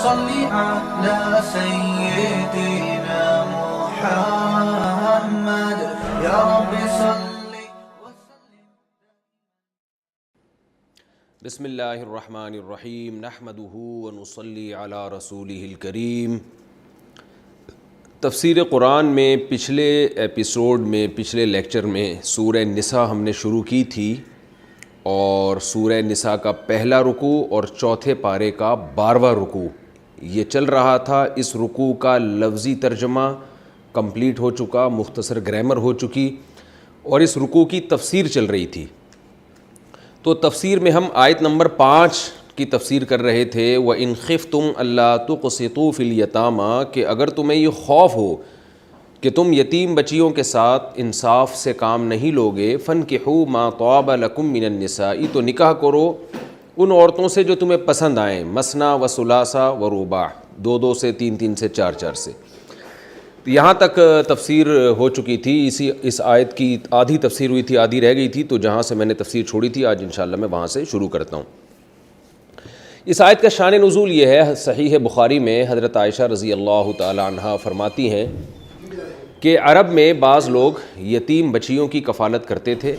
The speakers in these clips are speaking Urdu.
صل على سيدنا محمد يا رب صل. بسم اللہ الرحمن الرحیم نحمدہ ونصلی علی رسولہ الکریم. تفسیر قرآن میں پچھلے ایپیسوڈ میں پچھلے لیکچر میں سورہ نساء ہم نے شروع کی تھی، اور سورہ نساء کا پہلا رکوع اور چوتھے پارے کا 12واں رکوع یہ چل رہا تھا. اس رکوع کا لفظی ترجمہ کمپلیٹ ہو چکا، مختصر گرامر ہو چکی، اور اس رکوع کی تفسیر چل رہی تھی. تو تفسیر میں ہم آیت نمبر 5 کی تفسیر کر رہے تھے. وَإِنْ خِفْتُمْ أَلَّا تُقْسِطُوا فِي الْيَتَامَى، کہ اگر تمہیں یہ خوف ہو کہ تم یتیم بچیوں کے ساتھ انصاف سے کام نہیں لوگے، فَانْكِحُوا مَا طَابَ لَكُم مِّنَ النِّسَاءِ، تو نکاح کرو ان عورتوں سے جو تمہیں پسند آئیں، مثنیٰ و ثلاثہ و رباع، 2 سے 3 سے 4 سے. یہاں تک تفسیر ہو چکی تھی. اس آیت کی آدھی تفسیر ہوئی تھی، آدھی رہ گئی تھی، تو جہاں سے میں نے تفسیر چھوڑی تھی آج انشاءاللہ میں وہاں سے شروع کرتا ہوں. اس آیت کا شان نزول یہ ہے، صحیح بخاری میں حضرت عائشہ رضی اللہ تعالی عنہا فرماتی ہیں کہ عرب میں بعض لوگ یتیم بچیوں کی کفالت کرتے تھے،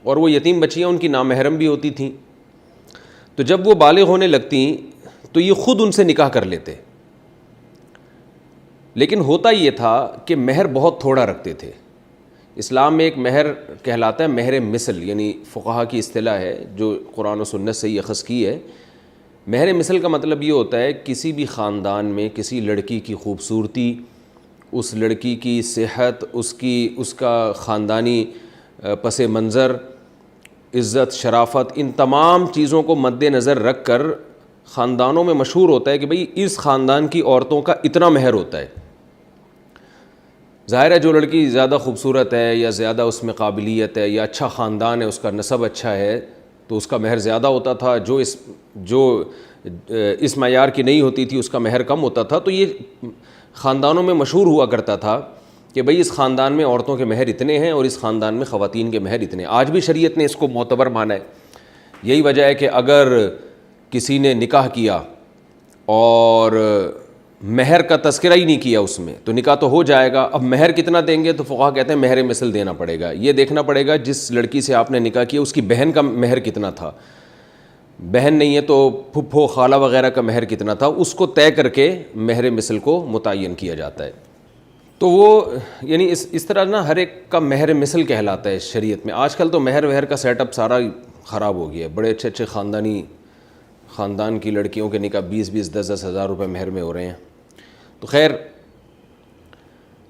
اور وہ یتیم بچیاں ان کی نامحرم بھی ہوتی تھیں. تو جب وہ بالغ ہونے لگتیں تو یہ خود ان سے نکاح کر لیتے، لیکن ہوتا یہ تھا کہ مہر بہت تھوڑا رکھتے تھے. اسلام میں ایک مہر کہلاتا ہے مہر مثل، یعنی فقہا کی اصطلاح ہے جو قرآن و سنت سے یہ اخذ کی ہے. مہر مثل کا مطلب یہ ہوتا ہے کسی بھی خاندان میں کسی لڑکی کی خوبصورتی، اس لڑکی کی صحت، اس کا خاندانی پس منظر، عزت، شرافت، ان تمام چیزوں کو مد نظر رکھ کر خاندانوں میں مشہور ہوتا ہے کہ بھئی اس خاندان کی عورتوں کا اتنا مہر ہوتا ہے. ظاہر ہے جو لڑکی زیادہ خوبصورت ہے یا زیادہ اس میں قابلیت ہے یا اچھا خاندان ہے، اس کا نسب اچھا ہے، تو اس کا مہر زیادہ ہوتا تھا. جو اس معیار کی نہیں ہوتی تھی اس کا مہر کم ہوتا تھا. تو یہ خاندانوں میں مشہور ہوا کرتا تھا کہ بھئی اس خاندان میں عورتوں کے مہر اتنے ہیں اور اس خاندان میں خواتین کے مہر اتنے. آج بھی شریعت نے اس کو معتبر مانا ہے. یہی وجہ ہے کہ اگر کسی نے نکاح کیا اور مہر کا تذکرہ ہی نہیں کیا اس میں، تو نکاح تو ہو جائے گا. اب مہر کتنا دیں گے؟ تو فقہا کہتے ہیں مہر مثل دینا پڑے گا. یہ دیکھنا پڑے گا جس لڑکی سے آپ نے نکاح کیا اس کی بہن کا مہر کتنا تھا، بہن نہیں ہے تو پھپھو خالہ وغیرہ کا مہر کتنا تھا، اس کو طے کر کے مہر مثل کو متعین کیا جاتا ہے. تو وہ یعنی اس طرح نا ہر ایک کا مہر مثل کہلاتا ہے شریعت میں. آج کل تو مہر وہر کا سیٹ اپ سارا خراب ہو گیا ہے. بڑے اچھے اچھے خاندان کی لڑکیوں کے نکاح 20 10 ہزار روپے مہر میں ہو رہے ہیں. تو خیر،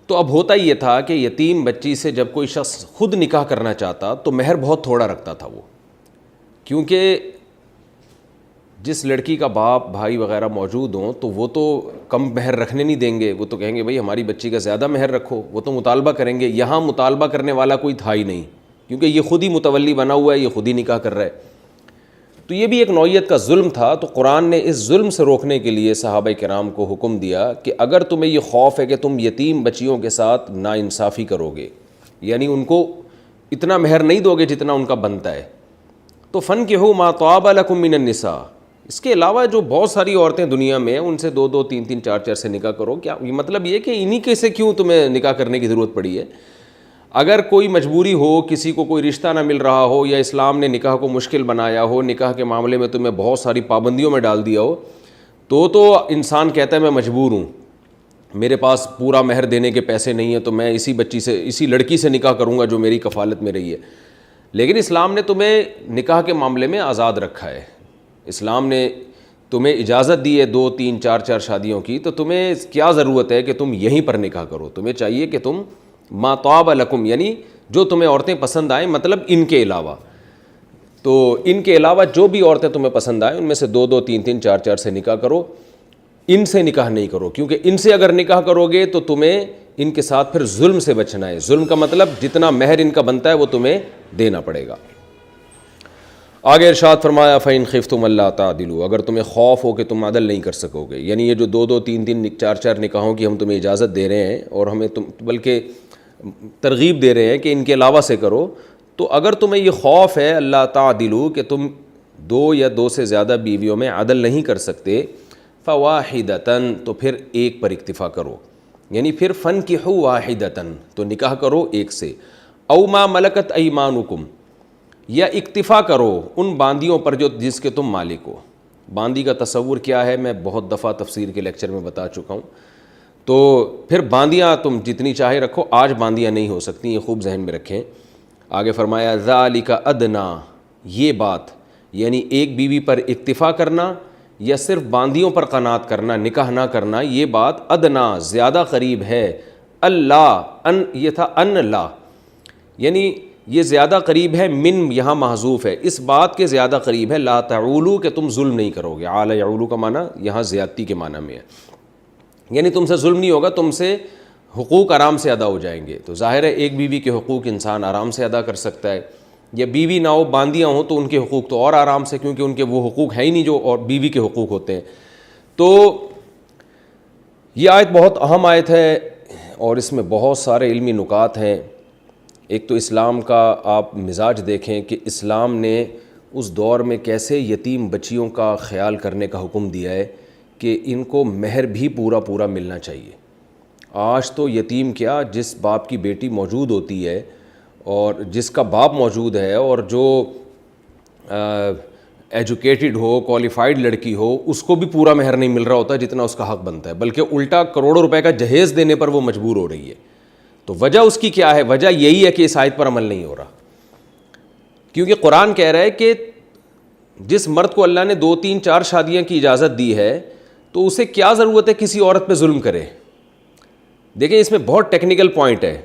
تو اب ہوتا یہ تھا کہ یتیم بچی سے جب کوئی شخص خود نکاح کرنا چاہتا تو مہر بہت تھوڑا رکھتا تھا وہ، کیونکہ جس لڑکی کا باپ بھائی وغیرہ موجود ہوں تو وہ تو کم مہر رکھنے نہیں دیں گے. وہ تو کہیں گے بھئی ہماری بچی کا زیادہ مہر رکھو، وہ تو مطالبہ کریں گے. یہاں مطالبہ کرنے والا کوئی تھا ہی نہیں، کیونکہ یہ خود ہی متولی بنا ہوا ہے، یہ خود ہی نکاح کر رہا ہے. تو یہ بھی ایک نوعیت کا ظلم تھا. تو قرآن نے اس ظلم سے روکنے کے لیے صحابہ کرام کو حکم دیا کہ اگر تمہیں یہ خوف ہے کہ تم یتیم بچیوں کے ساتھ ناانصافی کرو گے، یعنی ان کو اتنا مہر نہیں دو گے جتنا ان کا بنتا ہے، تو فَانْكِحُوا مَا طَابَ لَكُم مِّنَ النِّسَاءِ، اس کے علاوہ جو بہت ساری عورتیں دنیا میں ہیں ان سے 2 3 4 سے نکاح کرو. کیا یہ مطلب یہ کہ انہی کے سے کیوں تمہیں نکاح کرنے کی ضرورت پڑی ہے؟ اگر کوئی مجبوری ہو، کسی کو کوئی رشتہ نہ مل رہا ہو، یا اسلام نے نکاح کو مشکل بنایا ہو، نکاح کے معاملے میں تمہیں بہت ساری پابندیوں میں ڈال دیا ہو، تو انسان کہتا ہے میں مجبور ہوں، میرے پاس پورا مہر دینے کے پیسے نہیں ہیں، تو میں اسی لڑکی سے نکاح کروں گا جو میری کفالت میں رہی ہے. لیکن اسلام نے تمہیں نکاح کے معاملے میں آزاد رکھا ہے. اسلام نے تمہیں اجازت دی ہے 2 3 4 شادیوں کی. تو تمہیں کیا ضرورت ہے کہ تم یہیں پر نکاح کرو؟ تمہیں چاہیے کہ تم ما طاب لکم، یعنی جو تمہیں عورتیں پسند آئیں، مطلب ان کے علاوہ، تو ان کے علاوہ جو بھی عورتیں تمہیں پسند آئیں ان میں سے 2 3 4 سے نکاح کرو. ان سے نکاح نہیں کرو، کیونکہ ان سے اگر نکاح کرو گے تو تمہیں ان کے ساتھ پھر ظلم سے بچنا ہے. ظلم کا مطلب جتنا مہر ان کا بنتا ہے وہ تمہیں دینا پڑے گا. آگے ارشاد فرمایا فَإِنْ خِفْتُمْ أَلَّا تَعْدِلُوا، اگر تمہیں خوف ہو کہ تم عدل نہیں کر سکو گے، یعنی یہ جو 2 3 4 نکاحوں کی ہم تمہیں اجازت دے رہے ہیں اور ہمیں بلکہ ترغیب دے رہے ہیں کہ ان کے علاوہ سے کرو، تو اگر تمہیں یہ خوف ہے اللہ تعدلوا کہ تم 2 یا 2 سے زیادہ بیویوں میں عدل نہیں کر سکتے، فواحدتن تو پھر ایک پر اکتفا کرو، یعنی پھر فنکحوا واحدتن تو نکاح کرو ایک سے، او ما ملکت ایمانکم یا اکتفا کرو ان باندیوں پر جو جس کے تم مالک ہو۔ باندی کا تصور کیا ہے میں بہت دفعہ تفسیر کے لیکچر میں بتا چکا ہوں، تو پھر باندیاں تم جتنی چاہے رکھو، آج باندیاں نہیں ہو سکتی، یہ خوب ذہن میں رکھیں۔ آگے فرمایا ذالک ادنا، یہ بات یعنی ایک بیوی پر اکتفا کرنا یا صرف باندیوں پر قناعت کرنا، نکاح نہ کرنا، یہ بات ادنا زیادہ قریب ہے، اللہ ان یہ تھا ان لا، یعنی یہ زیادہ قریب ہے، من یہاں محذوف ہے، اس بات کے زیادہ قریب ہے لا تعولو کہ تم ظلم نہیں کرو گے۔ عال یعولو کا معنی یہاں زیادتی کے معنی میں ہے، یعنی تم سے ظلم نہیں ہوگا، تم سے حقوق آرام سے ادا ہو جائیں گے۔ تو ظاہر ہے ایک بیوی کے حقوق انسان آرام سے ادا کر سکتا ہے، یا بیوی نہ ہو باندیاں ہوں تو ان کے حقوق تو اور آرام سے، کیونکہ ان کے وہ حقوق ہیں ہی نہیں جو اور بیوی کے حقوق ہوتے ہیں۔ تو یہ آیت بہت اہم آیت ہے اور اس میں بہت سارے علمی نکات ہیں۔ ایک تو اسلام کا آپ مزاج دیکھیں کہ اسلام نے اس دور میں کیسے یتیم بچیوں کا خیال کرنے کا حکم دیا ہے کہ ان کو مہر بھی پورا پورا ملنا چاہیے۔ آج تو یتیم کیا، جس باپ کی بیٹی موجود ہوتی ہے اور جس کا باپ موجود ہے اور جو ایجوکیٹڈ ہو، کوالیفائڈ لڑکی ہو، اس کو بھی پورا مہر نہیں مل رہا ہوتا جتنا اس کا حق بنتا ہے، بلکہ الٹا کروڑوں روپے کا جہیز دینے پر وہ مجبور ہو رہی ہے۔ تو وجہ اس کی کیا ہے؟ وجہ یہی ہے کہ اس آیت پر عمل نہیں ہو رہا، کیونکہ قرآن کہہ رہا ہے کہ جس مرد کو اللہ نے 2 3 4 شادیاں کی اجازت دی ہے تو اسے کیا ضرورت ہے کسی عورت پہ ظلم کرے۔ دیکھیں اس میں بہت ٹیکنیکل پوائنٹ ہے۔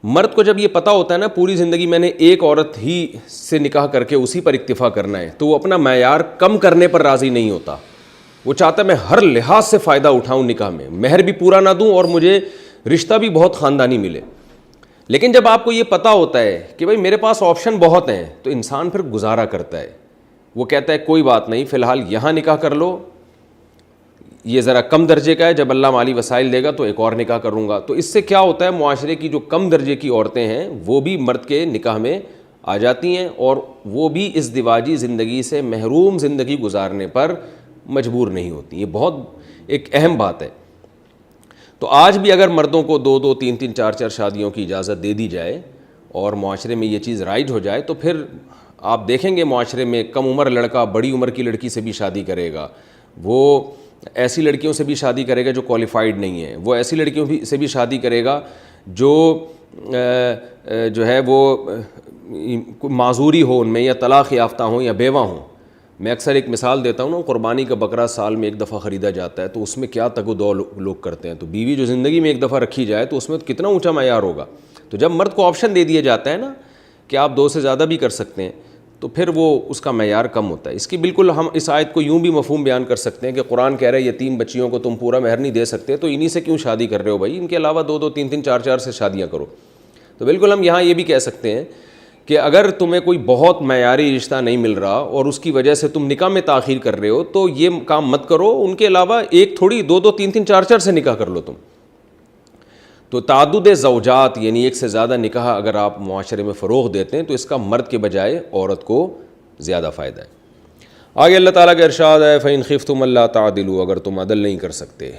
مرد کو جب یہ پتہ ہوتا ہے نا پوری زندگی میں نے ایک عورت ہی سے نکاح کر کے اسی پر اکتفا کرنا ہے، تو وہ اپنا معیار کم کرنے پر راضی نہیں ہوتا، وہ چاہتا ہے میں ہر لحاظ سے فائدہ اٹھاؤں نکاح میں، مہر بھی پورا نہ دوں اور مجھے رشتہ بھی بہت خاندانی ملے۔ لیکن جب آپ کو یہ پتہ ہوتا ہے کہ بھائی میرے پاس آپشن بہت ہیں، تو انسان پھر گزارا کرتا ہے، وہ کہتا ہے کوئی بات نہیں، فی الحال یہاں نکاح کر لو، یہ ذرا کم درجے کا ہے، جب اللہ مالی وسائل دے گا تو ایک اور نکاح کروں گا۔ تو اس سے کیا ہوتا ہے، معاشرے کی جو کم درجے کی عورتیں ہیں وہ بھی مرد کے نکاح میں آ جاتی ہیں اور وہ بھی ازدواجی زندگی سے محروم زندگی گزارنے پر مجبور نہیں ہوتی۔ یہ بہت ایک اہم بات ہے۔ تو آج بھی اگر مردوں کو 2 2 3 3 4 4 شادیوں کی اجازت دے دی جائے اور معاشرے میں یہ چیز رائج ہو جائے تو پھر آپ دیکھیں گے معاشرے میں کم عمر لڑکا بڑی عمر کی لڑکی سے بھی شادی کرے گا، وہ ایسی لڑکیوں سے بھی شادی کرے گا جو کوالیفائڈ نہیں ہیں، وہ ایسی لڑکیوں سے بھی شادی کرے گا جو ہے وہ معذوری ہو ان میں، یا طلاق یافتہ ہوں یا بیوہ ہوں۔ میں اکثر ایک مثال دیتا ہوں نا، قربانی کا بکرا سال میں 1 دفعہ خریدا جاتا ہے تو اس میں کیا تگ و دو لوگ کرتے ہیں، تو بیوی جو زندگی میں 1 دفعہ رکھی جائے تو اس میں کتنا اونچا معیار ہوگا۔ تو جب مرد کو آپشن دے دیا جاتا ہے نا کہ آپ 2 سے زیادہ بھی کر سکتے ہیں، تو پھر وہ اس کا معیار کم ہوتا ہے۔ اس کی بالکل ہم اس آیت کو یوں بھی مفہوم بیان کر سکتے ہیں کہ قرآن کہہ رہا ہے یتیم بچیوں کو تم پورا مہر نہیں دے سکتے تو انہی سے کیوں شادی کر رہے ہو بھائی، ان کے علاوہ 2 2 3 3 4 4 سے شادیاں کرو۔ تو بالکل ہم یہاں یہ بھی کہہ سکتے ہیں کہ اگر تمہیں کوئی بہت معیاری رشتہ نہیں مل رہا اور اس کی وجہ سے تم نکاح میں تاخیر کر رہے ہو تو یہ کام مت کرو، ان کے علاوہ ایک تھوڑی 2 2 3 3 4 4 سے نکاح کر لو تم۔ تو تعدد زوجات یعنی ایک سے زیادہ نکاح اگر آپ معاشرے میں فروغ دیتے ہیں تو اس کا مرد کے بجائے عورت کو زیادہ فائدہ ہے۔ آگے اللہ تعالیٰ کا ارشاد ہے فَإِنْ خِفْتُمْ أَلَّا تَعْدِلُوا، اگر تم عدل نہیں کر سکتے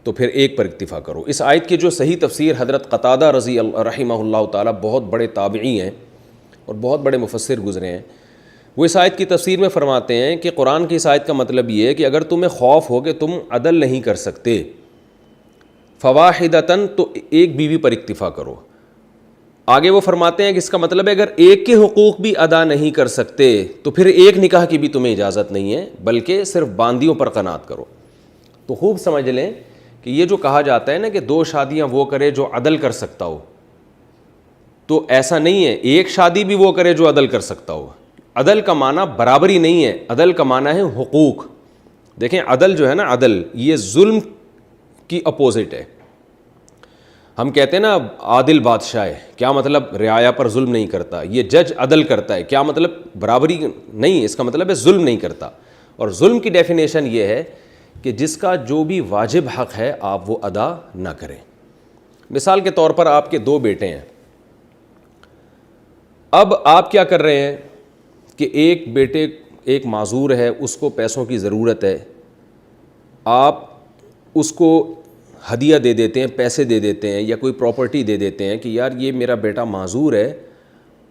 تو پھر ایک پر اکتفا کرو۔ اس آیت کی جو صحیح تفسیر حضرت قتادہ رضی اللہ رحمہ اللہ تعالیٰ، بہت بڑے تابعی ہیں اور بہت بڑے مفسر گزرے ہیں، وہ اس آیت کی تفسیر میں فرماتے ہیں کہ قرآن کی اس آیت کا مطلب یہ ہے کہ اگر تمہیں خوف ہو کہ تم عدل نہیں کر سکتے، فواحدتاً تو ایک بیوی پر اکتفا کرو۔ آگے وہ فرماتے ہیں کہ اس کا مطلب ہے اگر ایک کے حقوق بھی ادا نہیں کر سکتے تو پھر ایک نکاح کی بھی تمہیں اجازت نہیں ہے، بلکہ صرف باندیوں پر قناعت کرو۔ تو خوب سمجھ لیں کہ یہ جو کہا جاتا ہے نا کہ 2 شادیاں وہ کرے جو عدل کر سکتا ہو، تو ایسا نہیں ہے، ایک شادی بھی وہ کرے جو عدل کر سکتا ہو۔ عدل کا معنی برابری نہیں ہے، عدل کا معنی ہے حقوق۔ دیکھیں عدل جو ہے نا، عدل یہ ظلم کی اپوزٹ ہے۔ ہم کہتے ہیں نا عادل بادشاہ ہے، کیا مطلب رعایا پر ظلم نہیں کرتا، یہ جج عدل کرتا ہے، کیا مطلب برابری نہیں، اس کا مطلب ہے ظلم نہیں کرتا۔ اور ظلم کی ڈیفینیشن یہ ہے کہ جس کا جو بھی واجب حق ہے آپ وہ ادا نہ کریں۔ مثال کے طور پر آپ کے 2 بیٹے ہیں، اب آپ کیا کر رہے ہیں کہ ایک بیٹے ایک معذور ہے، اس کو پیسوں کی ضرورت ہے، آپ اس کو ہدیہ دے دیتے ہیں, پیسے دے دیتے ہیں, یا کوئی پراپرٹی دے دیتے ہیں کہ یار یہ میرا بیٹا معذور ہے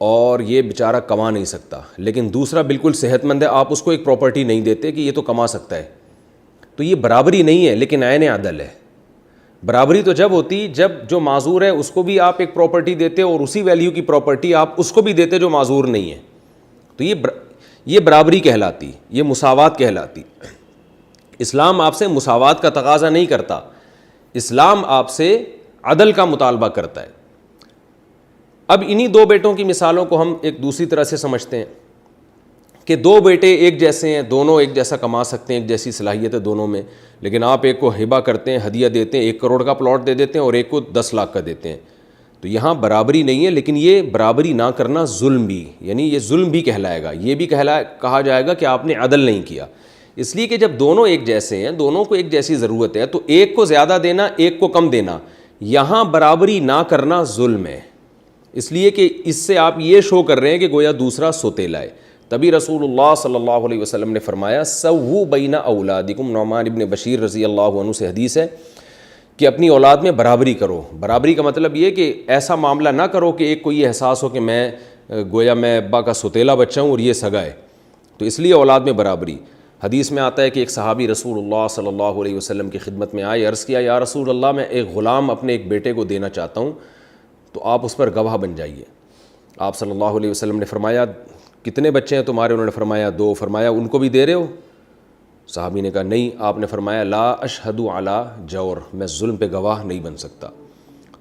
اور یہ بیچارہ کما نہیں سکتا, لیکن دوسرا بالکل صحت مند ہے, آپ اس کو ایک پراپرٹی نہیں دیتے کہ یہ تو کما سکتا ہے, تو یہ برابری نہیں ہے لیکن عین عدل ہے. برابری تو جب ہوتی جب جو معذور ہے اس کو بھی آپ ایک پراپرٹی دیتے اور اسی ویلیو کی پراپرٹی آپ اس کو بھی دیتے جو معذور نہیں ہے, تو یہ برابری کہلاتی, یہ مساوات کہلاتی. اسلام آپ سے مساوات کا تقاضا نہیں کرتا, اسلام آپ سے عدل کا مطالبہ کرتا ہے. اب انہی دو بیٹوں کی مثالوں کو ہم ایک دوسری طرح سے سمجھتے ہیں کہ دو بیٹے ایک جیسے ہیں, دونوں ایک جیسا کما سکتے ہیں, ایک جیسی صلاحیت ہے دونوں میں, لیکن آپ ایک کو ہبہ کرتے ہیں, ہدیہ دیتے ہیں, 1 کروڑ کا پلاٹ دے دیتے ہیں اور ایک کو 10 لاکھ کا دیتے ہیں, تو یہاں برابری نہیں ہے. لیکن یہ برابری نہ کرنا ظلم بھی, یعنی یہ ظلم بھی کہلائے گا, یہ بھی کہا جائے گا کہ آپ نے عدل نہیں کیا. اس لیے کہ جب دونوں ایک جیسے ہیں, دونوں کو ایک جیسی ضرورت ہے, تو ایک کو زیادہ دینا, ایک کو کم دینا, یہاں برابری نہ کرنا ظلم ہے. اس لیے کہ اس سے آپ یہ شو کر رہے ہیں کہ گویا دوسرا سوتیلا ہے. تبھی رسول اللہ صلی اللہ علیہ وسلم نے فرمایا سووا بین اولادکم, نعمان ابن بشیر رضی اللہ عنہ سے حدیث ہے کہ اپنی اولاد میں برابری کرو. برابری کا مطلب یہ کہ ایسا معاملہ نہ کرو کہ ایک کو یہ احساس ہو کہ میں گویا میں ابا کا سوتیلا بچہ ہوں اور یہ سگا ہے, تو اس لیے اولاد میں برابری. حدیث میں آتا ہے کہ ایک صحابی رسول اللہ صلی اللہ علیہ وسلم کی خدمت میں آئے, عرض کیا یا رسول اللہ میں ایک غلام اپنے ایک بیٹے کو دینا چاہتا ہوں, تو آپ اس پر گواہ بن جائیے. آپ صلی اللہ علیہ وسلم نے فرمایا کتنے بچے ہیں تمہارے؟ انہوں نے فرمایا 2. فرمایا ان کو بھی دے رہے ہو؟ صحابی نے کہا نہیں. آپ نے فرمایا لا اشہد علی جور, میں ظلم پہ گواہ نہیں بن سکتا.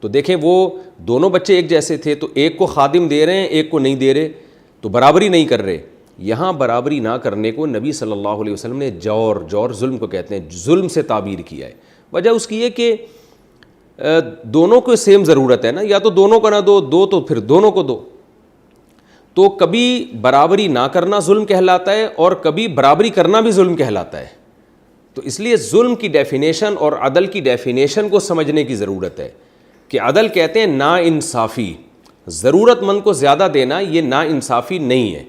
تو دیکھیں وہ دونوں بچے ایک جیسے تھے, تو ایک کو خادم دے رہے ہیں ایک کو نہیں دے رہے, تو برابری نہیں کر رہے. یہاں برابری نہ کرنے کو نبی صلی اللہ علیہ وسلم نے جور ظلم کو کہتے ہیں, ظلم سے تعبیر کیا ہے. وجہ اس کی یہ کہ دونوں کو سیم ضرورت ہے نا, یا تو دونوں کو نہ دو تو پھر دونوں کو دو. تو کبھی برابری نہ کرنا ظلم کہلاتا ہے اور کبھی برابری کرنا بھی ظلم کہلاتا ہے. تو اس لیے ظلم کی ڈیفینیشن اور عدل کی ڈیفینیشن کو سمجھنے کی ضرورت ہے کہ عدل کہتے ہیں نا انصافی, ضرورت مند کو زیادہ دینا یہ نا انصافی نہیں ہے.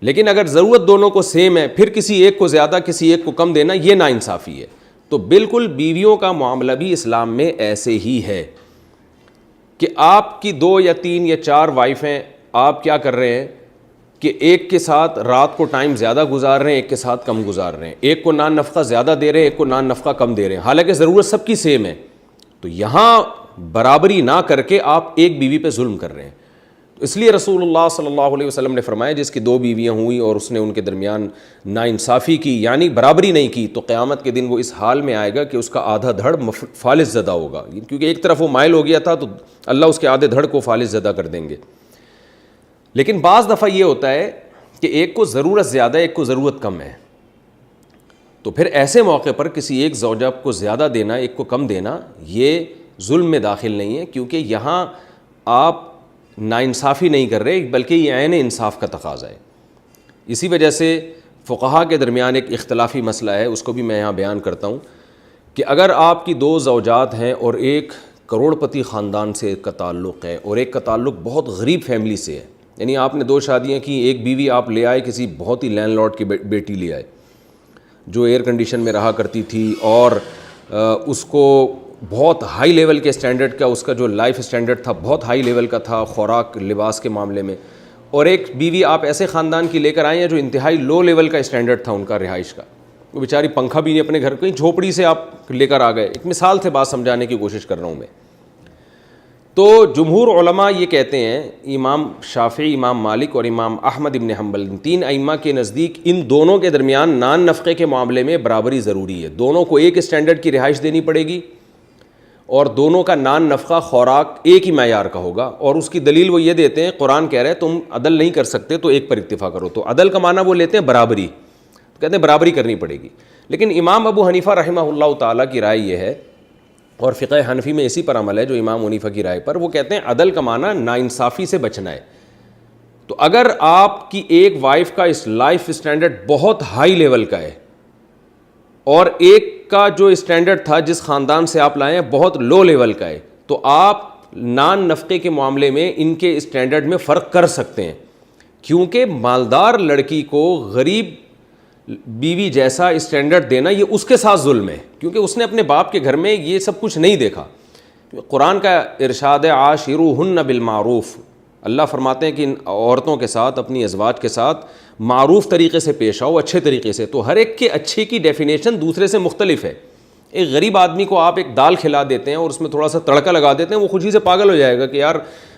لیکن اگر ضرورت دونوں کو سیم ہے پھر کسی ایک کو زیادہ کسی ایک کو کم دینا یہ نا انصافی ہے. تو بالکل بیویوں کا معاملہ بھی اسلام میں ایسے ہی ہے کہ آپ کی 2 یا 3 یا 4 وائف ہیں, آپ کیا کر رہے ہیں کہ ایک کے ساتھ رات کو ٹائم زیادہ گزار رہے ہیں, ایک کے ساتھ کم گزار رہے ہیں, ایک کو نان نفقہ زیادہ دے رہے ہیں, ایک کو نان نفقہ کم دے رہے ہیں, حالانکہ ضرورت سب کی سیم ہے. تو یہاں برابری نہ کر کے آپ ایک بیوی پہ ظلم کر رہے ہیں. اس لیے رسول اللہ صلی اللہ علیہ وسلم نے فرمایا جس کی 2 بیویاں ہوئیں اور اس نے ان کے درمیان ناانصافی کی یعنی برابری نہیں کی, تو قیامت کے دن وہ اس حال میں آئے گا کہ اس کا آدھا دھڑ فالس زدہ ہوگا, کیونکہ ایک طرف وہ مائل ہو گیا تھا تو اللہ اس کے آدھے دھڑ کو فالس زدہ کر دیں گے. لیکن بعض دفعہ یہ ہوتا ہے کہ ایک کو ضرورت زیادہ ہے ایک کو ضرورت کم ہے, تو پھر ایسے موقع پر کسی ایک زوجہ کو زیادہ دینا ایک کو کم دینا یہ ظلم میں داخل نہیں ہے, کیونکہ یہاں آپ ناانصافی نہیں کر رہے بلکہ یہ عین انصاف کا تقاضا ہے. اسی وجہ سے فقہا کے درمیان ایک اختلافی مسئلہ ہے, اس کو بھی میں یہاں بیان کرتا ہوں کہ اگر آپ کی 2 زوجات ہیں اور ایک کروڑ پتی خاندان سے کا تعلق ہے اور ایک کا تعلق بہت غریب فیملی سے ہے, یعنی آپ نے 2 شادیاں کی, ایک بیوی آپ لے آئے کسی بہت ہی لینڈ لارڈ کی بیٹی لے آئے جو ایئر کنڈیشن میں رہا کرتی تھی اور اس کو بہت ہائی لیول کے اسٹینڈرڈ کا اس کا جو لائف اسٹینڈرڈ تھا بہت ہائی لیول کا تھا خوراک لباس کے معاملے میں, اور ایک بیوی آپ ایسے خاندان کی لے کر آئے ہیں جو انتہائی لو لیول کا اسٹینڈرڈ تھا ان کا رہائش کا, وہ بیچاری پنکھا بھی نہیں اپنے گھر, کہیں جھوپڑی سے آپ لے کر آ گئے. ایک مثال سے بات سمجھانے کی کوشش کر رہا ہوں میں. تو جمہور علماء یہ کہتے ہیں, امام شافعی, امام مالک اور امام احمد ابن حنبل, 3 ائمہ کے نزدیک ان دونوں کے درمیان نان نفقے کے معاملے میں برابری ضروری ہے. دونوں کو ایک اسٹینڈرڈ کی رہائش دینی پڑے گی اور دونوں کا نان نفقہ خوراک ایک ہی معیار کا ہوگا, اور اس کی دلیل وہ یہ دیتے ہیں قرآن کہہ رہے ہیں تم عدل نہیں کر سکتے تو ایک پر اکتفا کرو. تو عدل کا معنی وہ لیتے ہیں برابری, کہتے ہیں برابری کرنی پڑے گی. لیکن امام ابو حنیفہ رحمہ اللہ تعالیٰ کی رائے یہ ہے, اور فقہ حنفی میں اسی پر عمل ہے جو امام حنیفہ کی رائے پر, وہ کہتے ہیں عدل کا معنی ناانصافی سے بچنا ہے. تو اگر آپ کی ایک وائف کا اس لائف اسٹینڈرڈ بہت ہائی لیول کا ہے اور ایک کا جو اسٹینڈرڈ تھا جس خاندان سے آپ لائے ہیں بہت لو لیول کا ہے, تو آپ نان نفقے کے معاملے میں ان کے اسٹینڈرڈ میں فرق کر سکتے ہیں, کیونکہ مالدار لڑکی کو غریب بیوی جیسا اسٹینڈرڈ دینا یہ اس کے ساتھ ظلم ہے، کیونکہ اس نے اپنے باپ کے گھر میں یہ سب کچھ نہیں دیکھا۔ قرآن کا ارشاد ہے عاشروہن بالمعروف، اللہ فرماتے ہیں کہ ان عورتوں کے ساتھ، اپنی ازواج کے ساتھ معروف طریقے سے پیش آؤ، اچھے طریقے سے۔ تو ہر ایک کے اچھے کی ڈیفینیشن دوسرے سے مختلف ہے۔ ایک غریب آدمی کو آپ ایک دال کھلا دیتے ہیں اور اس میں تھوڑا سا تڑکا لگا دیتے ہیں، وہ خوشی سے پاگل ہو جائے گا کہ یار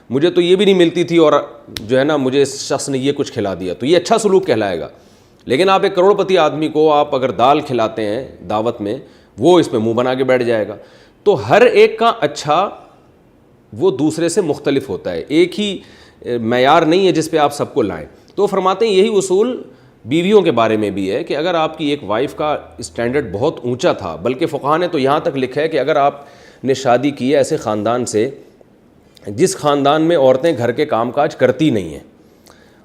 مجھے تو یہ بھی نہیں ملتی تھی اور جو ہے نا مجھے اس شخص نے یہ کچھ کھلا دیا، تو یہ اچھا سلوک کہلائے گا۔ لیکن آپ ایک کروڑ پتی آدمی کو آپ اگر دال کھلاتے ہیں دعوت میں، وہ اس پہ منہ بنا کے بیٹھ جائے گا۔ تو ہر ایک کا اچھا وہ دوسرے سے مختلف ہوتا ہے، ایک ہی معیار نہیں ہے جس پہ آپ سب کو لائیں۔ تو فرماتے ہیں یہی اصول بیویوں کے بارے میں بھی ہے کہ اگر آپ کی ایک وائف کا اسٹینڈرڈ بہت اونچا تھا، بلکہ فقہاء نے تو یہاں تک لکھا ہے کہ اگر آپ نے شادی کی ہے ایسے خاندان سے جس خاندان میں عورتیں گھر کے کام کاج کرتی نہیں ہیں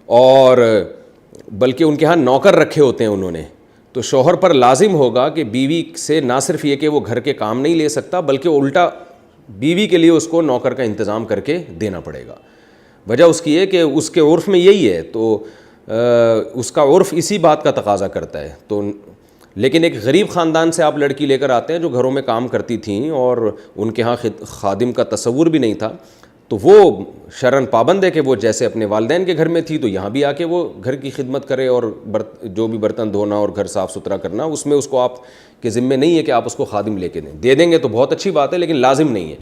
اور بلکہ ان کے ہاں نوکر رکھے ہوتے ہیں انہوں نے، تو شوہر پر لازم ہوگا کہ بیوی سے نہ صرف یہ کہ وہ گھر کے کام نہیں لے سکتا، بلکہ الٹا بیوی کے لیے اس کو نوکر کا انتظام کر کے دینا پڑے گا۔ وجہ اس کی ہے کہ اس کے عرف میں یہی ہے، تو اس کا عرف اسی بات کا تقاضا کرتا ہے۔ تو لیکن ایک غریب خاندان سے آپ لڑکی لے کر آتے ہیں جو گھروں میں کام کرتی تھیں اور ان کے ہاں خادم کا تصور بھی نہیں تھا، تو وہ شرعاً پابند ہے کہ وہ جیسے اپنے والدین کے گھر میں تھی تو یہاں بھی آ کے وہ گھر کی خدمت کرے، اور جو بھی برتن دھونا اور گھر صاف ستھرا کرنا اس میں اس کو آپ کے ذمہ نہیں ہے کہ آپ اس کو خادم لے کے دے دیں گے تو بہت اچھی بات ہے، لیکن لازم نہیں ہے۔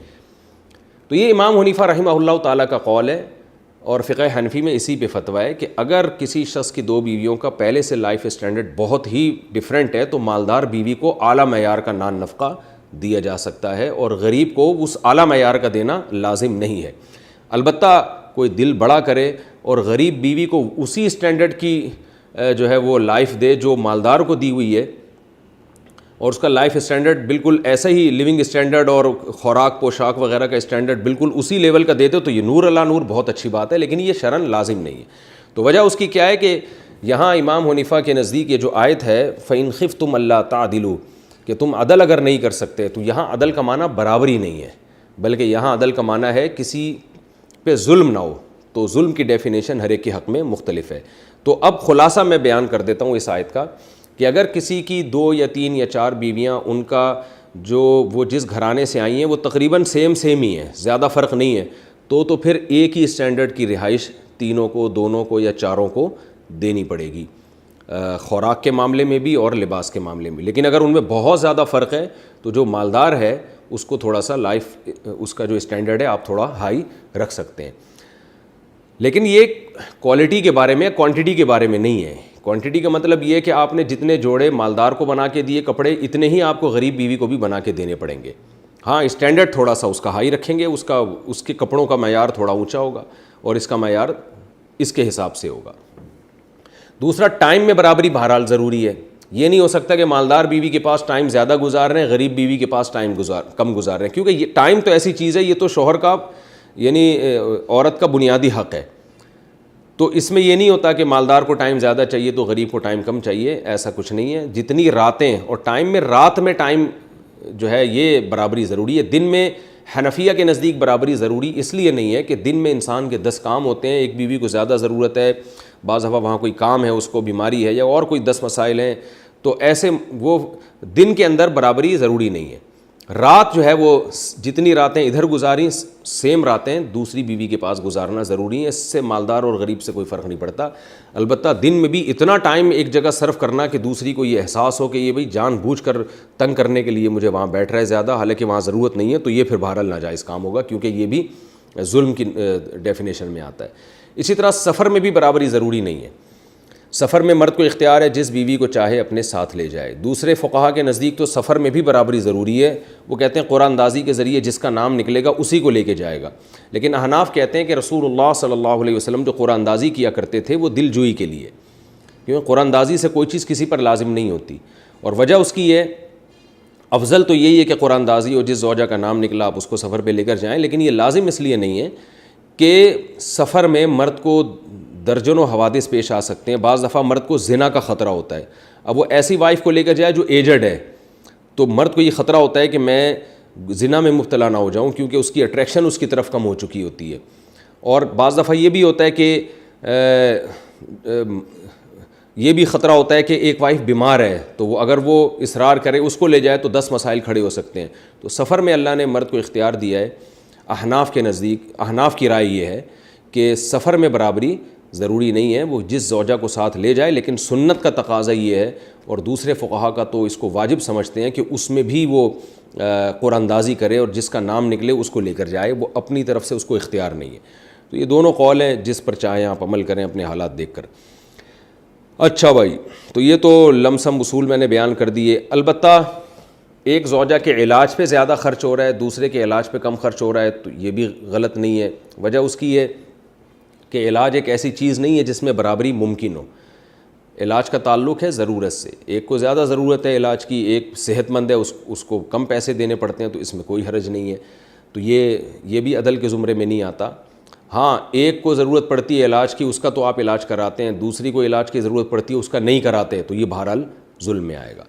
تو یہ امام حنیفہ رحمہ اللہ تعالیٰ کا قول ہے، اور فقہ حنفی میں اسی پہ فتویٰ ہے کہ اگر کسی شخص کی دو بیویوں کا پہلے سے لائف اسٹینڈرڈ بہت ہی ڈیفرنٹ ہے تو مالدار بیوی کو اعلیٰ معیار کا نان نفقہ دیا جا سکتا ہے، اور غریب کو اس اعلیٰ معیار کا دینا لازم نہیں ہے۔ البتہ کوئی دل بڑا کرے اور غریب بیوی کو اسی اسٹینڈرڈ کی جو ہے وہ لائف دے جو مالدار کو دی ہوئی ہے، اور اس کا لائف اسٹینڈرڈ بالکل ایسا ہی لیونگ اسٹینڈرڈ اور خوراک پوشاک وغیرہ کا اسٹینڈرڈ بالکل اسی لیول کا دیتے تو یہ نور اللہ نور بہت اچھی بات ہے، لیکن یہ شرعاً لازم نہیں ہے۔ تو وجہ اس کی کیا ہے کہ یہاں امام حنیفہ کے نزدیک یہ جو آیت ہے فَإِنْ خِفْتُمْ أَلَّا تَعْدِلُوا، کہ تم عدل اگر نہیں کر سکتے، تو یہاں عدل کا معنی برابری نہیں ہے، بلکہ یہاں عدل کا معنی ہے کسی پہ ظلم نہ ہو۔ تو ظلم کی ڈیفینیشن ہر ایک کے حق میں مختلف ہے۔ تو اب خلاصہ میں بیان کر دیتا ہوں اس آیت کا کہ اگر کسی کی 2 یا 3 یا 4 بیویاں، ان کا جو وہ جس گھرانے سے آئی ہیں وہ تقریباً سیم ہی ہیں، زیادہ فرق نہیں ہے، تو پھر ایک ہی اسٹینڈرڈ کی رہائش تینوں کو، دونوں کو یا چاروں کو دینی پڑے گی، خوراک کے معاملے میں بھی اور لباس کے معاملے میں۔ لیکن اگر ان میں بہت زیادہ فرق ہے تو جو مالدار ہے اس کو تھوڑا سا لائف اس کا جو اسٹینڈرڈ ہے آپ تھوڑا ہائی رکھ سکتے ہیں۔ لیکن یہ کوالٹی کے بارے میں، کوانٹٹی کے بارے میں نہیں ہے۔ کوانٹٹی کا مطلب یہ ہے کہ آپ نے جتنے جوڑے مالدار کو بنا کے دیے کپڑے، اتنے ہی آپ کو غریب بیوی کو بھی بنا کے دینے پڑیں گے۔ ہاں اسٹینڈرڈ تھوڑا سا اس کا ہائی رکھیں گے، اس کے کپڑوں کا معیار تھوڑا اونچا ہوگا اور اس کا معیار اس کے حساب سے ہوگا۔ دوسرا، ٹائم میں برابری بہرحال ضروری ہے۔ یہ نہیں ہو سکتا کہ مالدار بیوی کے پاس ٹائم زیادہ گزار رہے ہیں، غریب بیوی کے پاس ٹائم کم گزار رہے ہیں، کیونکہ یہ ٹائم تو ایسی چیز ہے، یہ تو شوہر کا یعنی عورت کا بنیادی حق ہے۔ تو اس میں یہ نہیں ہوتا کہ مالدار کو ٹائم زیادہ چاہیے تو غریب کو ٹائم کم چاہیے، ایسا کچھ نہیں ہے۔ جتنی راتیں اور ٹائم میں، رات میں ٹائم جو ہے یہ برابری ضروری ہے۔ دن میں حنفیہ کے نزدیک برابری ضروری اس لیے نہیں ہے کہ دن میں انسان کے 10 کام ہوتے ہیں، ایک بیوی کو زیادہ ضرورت ہے، بعض دفعہ وہاں کوئی کام ہے، اس کو بیماری ہے یا اور کوئی 10 مسائل ہیں، تو ایسے وہ دن کے اندر برابری ضروری نہیں ہے۔ رات جو ہے وہ جتنی راتیں ادھر گزاری سیم راتیں دوسری بیوی کے پاس گزارنا ضروری ہے، اس سے مالدار اور غریب سے کوئی فرق نہیں پڑتا۔ البتہ دن میں بھی اتنا ٹائم ایک جگہ صرف کرنا کہ دوسری کو یہ احساس ہو کہ یہ بھئی جان بوجھ کر تنگ کرنے کے لیے مجھے وہاں بیٹھ رہا ہے زیادہ، حالانکہ وہاں ضرورت نہیں ہے، تو یہ پھر بہرحال ناجائز کام ہوگا، کیونکہ یہ بھی ظلم کی ڈیفینیشن میں آتا ہے۔ اسی طرح سفر میں بھی برابری ضروری نہیں ہے۔ سفر میں مرد کو اختیار ہے جس بیوی کو چاہے اپنے ساتھ لے جائے۔ دوسرے فقہا کے نزدیک تو سفر میں بھی برابری ضروری ہے، وہ کہتے ہیں قرآن اندازی کے ذریعے جس کا نام نکلے گا اسی کو لے کے جائے گا۔ لیکن احناف کہتے ہیں کہ رسول اللہ صلی اللہ علیہ وسلم جو قرآن اندازی کیا کرتے تھے وہ دل جوئی کے لیے، کیونکہ قرآن اندازی سے کوئی چیز کسی پر لازم نہیں ہوتی، اور وجہ اس کی ہے افضل تو یہی ہے کہ قرآن اندازی اور جس زوجہ کا نام نکلا آپ اس کو سفر پہ لے کر جائیں، لیکن یہ لازم اس لیے نہیں ہے کہ سفر میں مرد کو درجنوں حوادث پیش آ سکتے ہیں۔ بعض دفعہ مرد کو زنا کا خطرہ ہوتا ہے، اب وہ ایسی وائف کو لے کر جائے جو ایجڈ ہے، تو مرد کو یہ خطرہ ہوتا ہے کہ میں زنا میں مبتلا نہ ہو جاؤں، کیونکہ اس کی اٹریکشن اس کی طرف کم ہو چکی ہوتی ہے۔ اور بعض دفعہ یہ بھی ہوتا ہے کہ یہ بھی خطرہ ہوتا ہے کہ ایک وائف بیمار ہے تو وہ اگر وہ اصرار کرے اس کو لے جائے تو 10 مسائل کھڑے ہو سکتے ہیں. تو سفر میں اللہ نے مرد کو اختیار دیا ہے. احناف کے نزدیک، احناف کی رائے یہ ہے کہ سفر میں برابری ضروری نہیں ہے، وہ جس زوجہ کو ساتھ لے جائے، لیکن سنت کا تقاضا یہ ہے، اور دوسرے فقہا کا تو اس کو واجب سمجھتے ہیں کہ اس میں بھی وہ قرآن اندازی کرے اور جس کا نام نکلے اس کو لے کر جائے، وہ اپنی طرف سے اس کو اختیار نہیں ہے. تو یہ دونوں قول ہیں، جس پر چاہیں آپ عمل کریں اپنے حالات دیکھ کر. اچھا بھائی، تو یہ تو لم سم اصول میں نے بیان کر دیے. البتہ ایک زوجہ کے علاج پہ زیادہ خرچ ہو رہا ہے، دوسرے کے علاج پہ کم خرچ ہو رہا ہے، تو یہ بھی غلط نہیں ہے. وجہ اس کی ہے کہ علاج ایک ایسی چیز نہیں ہے جس میں برابری ممکن ہو. علاج کا تعلق ہے ضرورت سے. ایک کو زیادہ ضرورت ہے علاج کی، ایک صحت مند ہے، اس کو کم پیسے دینے پڑتے ہیں، تو اس میں کوئی حرج نہیں ہے. تو یہ بھی عدل کے زمرے میں نہیں آتا. ہاں، ایک کو ضرورت پڑتی ہے علاج کی، اس کا تو آپ علاج کراتے ہیں، دوسری کو علاج کی ضرورت پڑتی ہے، اس کا نہیں کراتے، تو یہ بہرحال ظلم میں آئے گا.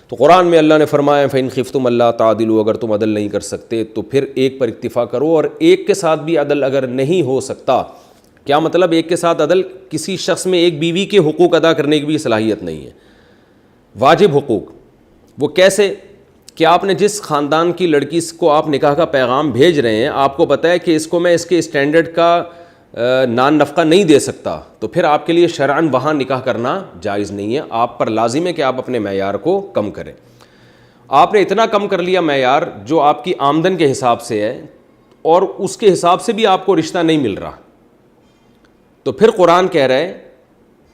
تو قرآن میں اللہ نے فرمایا فَإِنْ خِفْتُمْ أَلَّا تَعْدِلُوا، اگر تم عدل نہیں کر سکتے تو پھر ایک پر اکتفا کرو. اور ایک کے ساتھ بھی عدل اگر نہیں ہو سکتا، کیا مطلب ایک کے ساتھ عدل؟ کسی شخص میں ایک بیوی کے حقوق ادا کرنے کی بھی صلاحیت نہیں ہے، واجب حقوق. وہ کیسے؟ کہ آپ نے جس خاندان کی لڑکی کو آپ نکاح کا پیغام بھیج رہے ہیں، آپ کو پتہ ہے کہ اس کو میں اس کے اسٹینڈرڈ کا نان نفقہ نہیں دے سکتا، تو پھر آپ کے لیے شرعاً وہاں نکاح کرنا جائز نہیں ہے. آپ پر لازم ہے کہ آپ اپنے معیار کو کم کریں. آپ نے اتنا کم کر لیا معیار جو آپ کی آمدن کے حساب سے ہے، اور اس کے حساب سے بھی آپ کو رشتہ نہیں مل رہا، تو پھر قرآن کہہ رہا ہے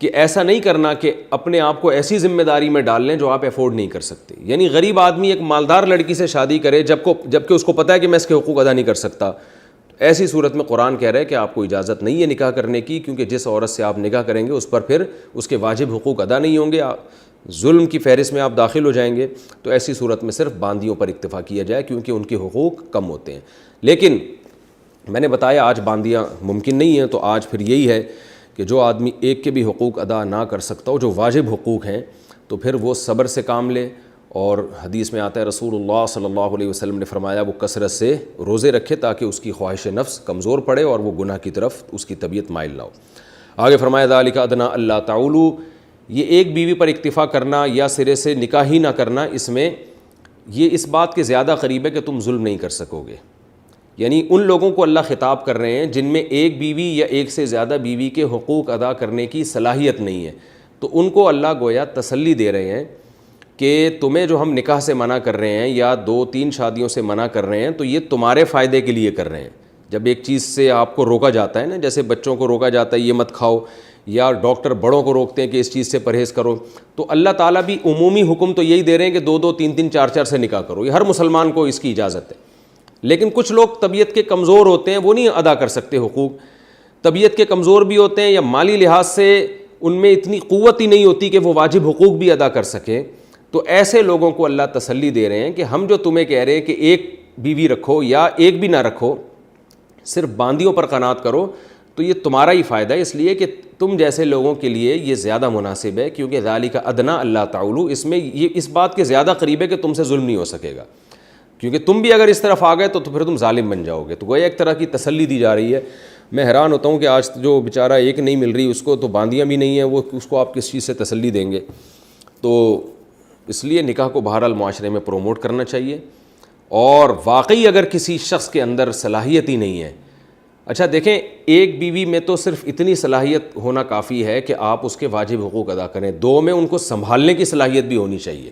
کہ ایسا نہیں کرنا کہ اپنے آپ کو ایسی ذمہ داری میں ڈال لیں جو آپ افورڈ نہیں کر سکتے. یعنی غریب آدمی ایک مالدار لڑکی سے شادی کرے جبکہ اس کو پتہ ہے کہ میں اس کے حقوق ادا نہیں کر سکتا. ایسی صورت میں قرآن کہہ رہا ہے کہ آپ کو اجازت نہیں ہے نکاح کرنے کی، کیونکہ جس عورت سے آپ نکاح کریں گے اس پر پھر اس کے واجب حقوق ادا نہیں ہوں گے، ظلم کی فہرست میں آپ داخل ہو جائیں گے. تو ایسی صورت میں صرف باندیوں پر اکتفا کیا جائے کیونکہ ان کے حقوق کم ہوتے ہیں. لیکن میں نے بتایا آج باندیاں ممکن نہیں ہیں، تو آج پھر یہی ہے کہ جو آدمی ایک کے بھی حقوق ادا نہ کر سکتا ہو، جو واجب حقوق ہیں، تو پھر وہ صبر سے کام لے. اور حدیث میں آتا ہے رسول اللہ صلی اللہ علیہ وسلم نے فرمایا وہ کثرت سے روزے رکھے تاکہ اس کی خواہش نفس کمزور پڑے اور وہ گناہ کی طرف اس کی طبیعت مائل نہ ہو. آگے فرمایا ذالک ادنیٰ اللہ تعولوا، یہ ایک بیوی پر اکتفا کرنا یا سرے سے نکاح ہی نہ کرنا، اس میں یہ اس بات کے زیادہ قریب ہے کہ تم ظلم نہیں کر سکو گے. یعنی ان لوگوں کو اللہ خطاب کر رہے ہیں جن میں ایک بیوی یا ایک سے زیادہ بیوی کے حقوق ادا کرنے کی صلاحیت نہیں ہے. تو ان کو اللہ گویا تسلی دے رہے ہیں کہ تمہیں جو ہم نکاح سے منع کر رہے ہیں یا 2-3 شادیوں سے منع کر رہے ہیں، تو یہ تمہارے فائدے کے لیے کر رہے ہیں. جب ایک چیز سے آپ کو روکا جاتا ہے نا، جیسے بچوں کو روکا جاتا ہے یہ مت کھاؤ، یا ڈاکٹر بڑوں کو روکتے ہیں کہ اس چیز سے پرہیز کرو، تو اللہ تعالیٰ بھی عمومی حکم تو یہی دے رہے ہیں کہ 2-2 3-3 4-4 سے نکاح کرو. یہ ہر مسلمان کو اس کی اجازت ہے. لیکن کچھ لوگ طبیعت کے کمزور ہوتے ہیں، وہ نہیں ادا کر سکتے حقوق. طبیعت کے کمزور بھی ہوتے ہیں یا مالی لحاظ سے ان میں اتنی قوت ہی نہیں ہوتی کہ وہ واجب حقوق بھی ادا کر سکیں. تو ایسے لوگوں کو اللہ تسلی دے رہے ہیں کہ ہم جو تمہیں کہہ رہے ہیں کہ ایک بیوی رکھو یا ایک بھی نہ رکھو، صرف باندیوں پر قناعت کرو، تو یہ تمہارا ہی فائدہ ہے، اس لیے کہ تم جیسے لوگوں کے لیے یہ زیادہ مناسب ہے. کیونکہ ذالک ادنیٰ اللہ تعولوا، اس میں یہ اس بات کے زیادہ قریب ہے کہ تم سے ظلم نہیں ہو سکے گا، کیونکہ تم بھی اگر اس طرف آ گئے تو پھر تم ظالم بن جاؤ گے. تو گویا ایک طرح کی تسلی دی جا رہی ہے. میں حیران ہوتا ہوں کہ آج جو بیچارہ ایک نہیں مل رہی اس کو تو باندیاں بھی نہیں ہیں، وہ اس کو آپ کس چیز سے تسلی دیں گے؟ تو اس لیے نکاح کو بہرحال معاشرے میں پروموٹ کرنا چاہیے. اور واقعی اگر کسی شخص کے اندر صلاحیت ہی نہیں ہے، اچھا دیکھیں ایک بیوی میں تو صرف اتنی صلاحیت ہونا کافی ہے کہ آپ اس کے واجب حقوق ادا کریں. 2 میں ان کو سنبھالنے کی صلاحیت بھی ہونی چاہیے،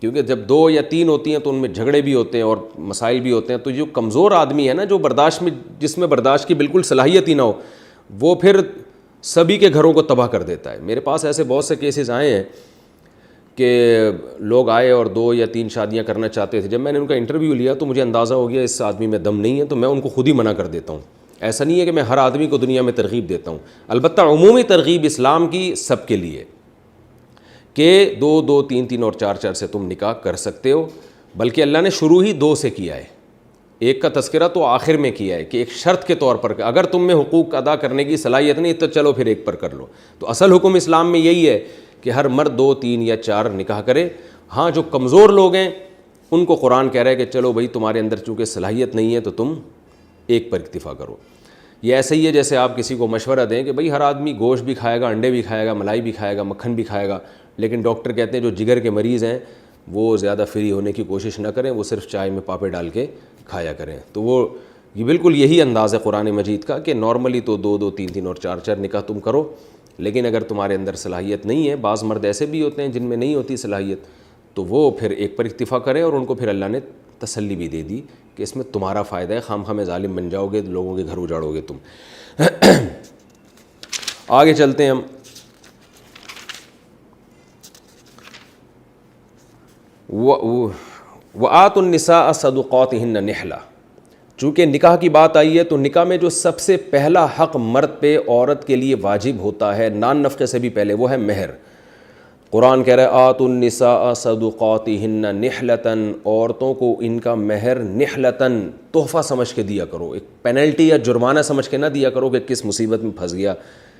کیونکہ جب 2 یا 3 ہوتی ہیں تو ان میں جھگڑے بھی ہوتے ہیں اور مسائل بھی ہوتے ہیں. تو جو کمزور آدمی ہے نا، جو جس میں برداشت کی بالکل صلاحیت ہی نہ ہو، وہ پھر سبھی کے گھروں کو تباہ کر دیتا ہے. میرے پاس ایسے بہت سے کیسز آئے ہیں کہ لوگ آئے اور 2 یا 3 شادیاں کرنا چاہتے تھے. جب میں نے ان کا انٹرویو لیا تو مجھے اندازہ ہو گیا اس آدمی میں دم نہیں ہے، تو میں ان کو خود ہی منع کر دیتا ہوں. ایسا نہیں ہے کہ میں ہر آدمی کو دنیا میں ترغیب دیتا ہوں، البتہ عمومی ترغیب اسلام کی سب کے لیے کہ 2-2 3-3 اور 4-4 سے تم نکاح کر سکتے ہو. بلکہ اللہ نے شروع ہی 2 سے کیا ہے. ایک کا تذکرہ تو آخر میں کیا ہے کہ ایک شرط کے طور پر اگر تم میں حقوق ادا کرنے کی صلاحیت نہیں تو چلو پھر ایک پر کر لو. تو اصل حکم اسلام میں یہی ہے کہ ہر مرد 2 3 یا 4 نکاح کرے. ہاں جو کمزور لوگ ہیں ان کو قرآن کہہ رہا ہے کہ چلو بھائی تمہارے اندر چونکہ صلاحیت نہیں ہے تو تم ایک پر اکتفا کرو. یہ ایسے ہی ہے جیسے آپ کسی کو مشورہ دیں کہ بھئی ہر آدمی گوشت بھی کھائے گا، انڈے بھی کھائے گا، ملائی بھی کھائے گا، مکھن بھی کھائے گا، لیکن ڈاکٹر کہتے ہیں جو جگر کے مریض ہیں وہ زیادہ فری ہونے کی کوشش نہ کریں، وہ صرف چائے میں پاپے ڈال کے کھایا کریں۔ تو وہ یہ بالکل یہی انداز ہے قرآن مجید کا کہ نارملی تو 2 3 اور 4 نکاح تم کرو، لیکن اگر تمہارے اندر صلاحیت نہیں ہے، بعض مرد ایسے بھی ہوتے ہیں جن میں نہیں ہوتی صلاحیت، تو وہ پھر ایک پر اکتفا کریں، اور ان کو پھر اللہ نے تسلی بھی دے دی کہ اس میں تمہارا فائدہ ہے، خام خواہ ظالم بن جاؤ گے، لوگوں کے گھر اجاڑو گے تم۔ آگے چلتے ہیں ہم۔ وَآتُوا النِّسَاءَ صَدُقَاتِهِنَّ نِحْلَةً، چونکہ نکاح کی بات آئی ہے تو نکاح میں جو سب سے پہلا حق مرد پہ عورت کے لیے واجب ہوتا ہے نان نفقے سے بھی پہلے، وہ ہے مہر۔ قرآن کہہ رہا ہے آتوا النساء صدقاتہن نحلۃ، عورتوں کو ان کا مہر نحلۃ، تحفہ سمجھ کے دیا کرو، ایک پینلٹی یا جرمانہ سمجھ کے نہ دیا کرو کہ کس مصیبت میں پھنس گیا،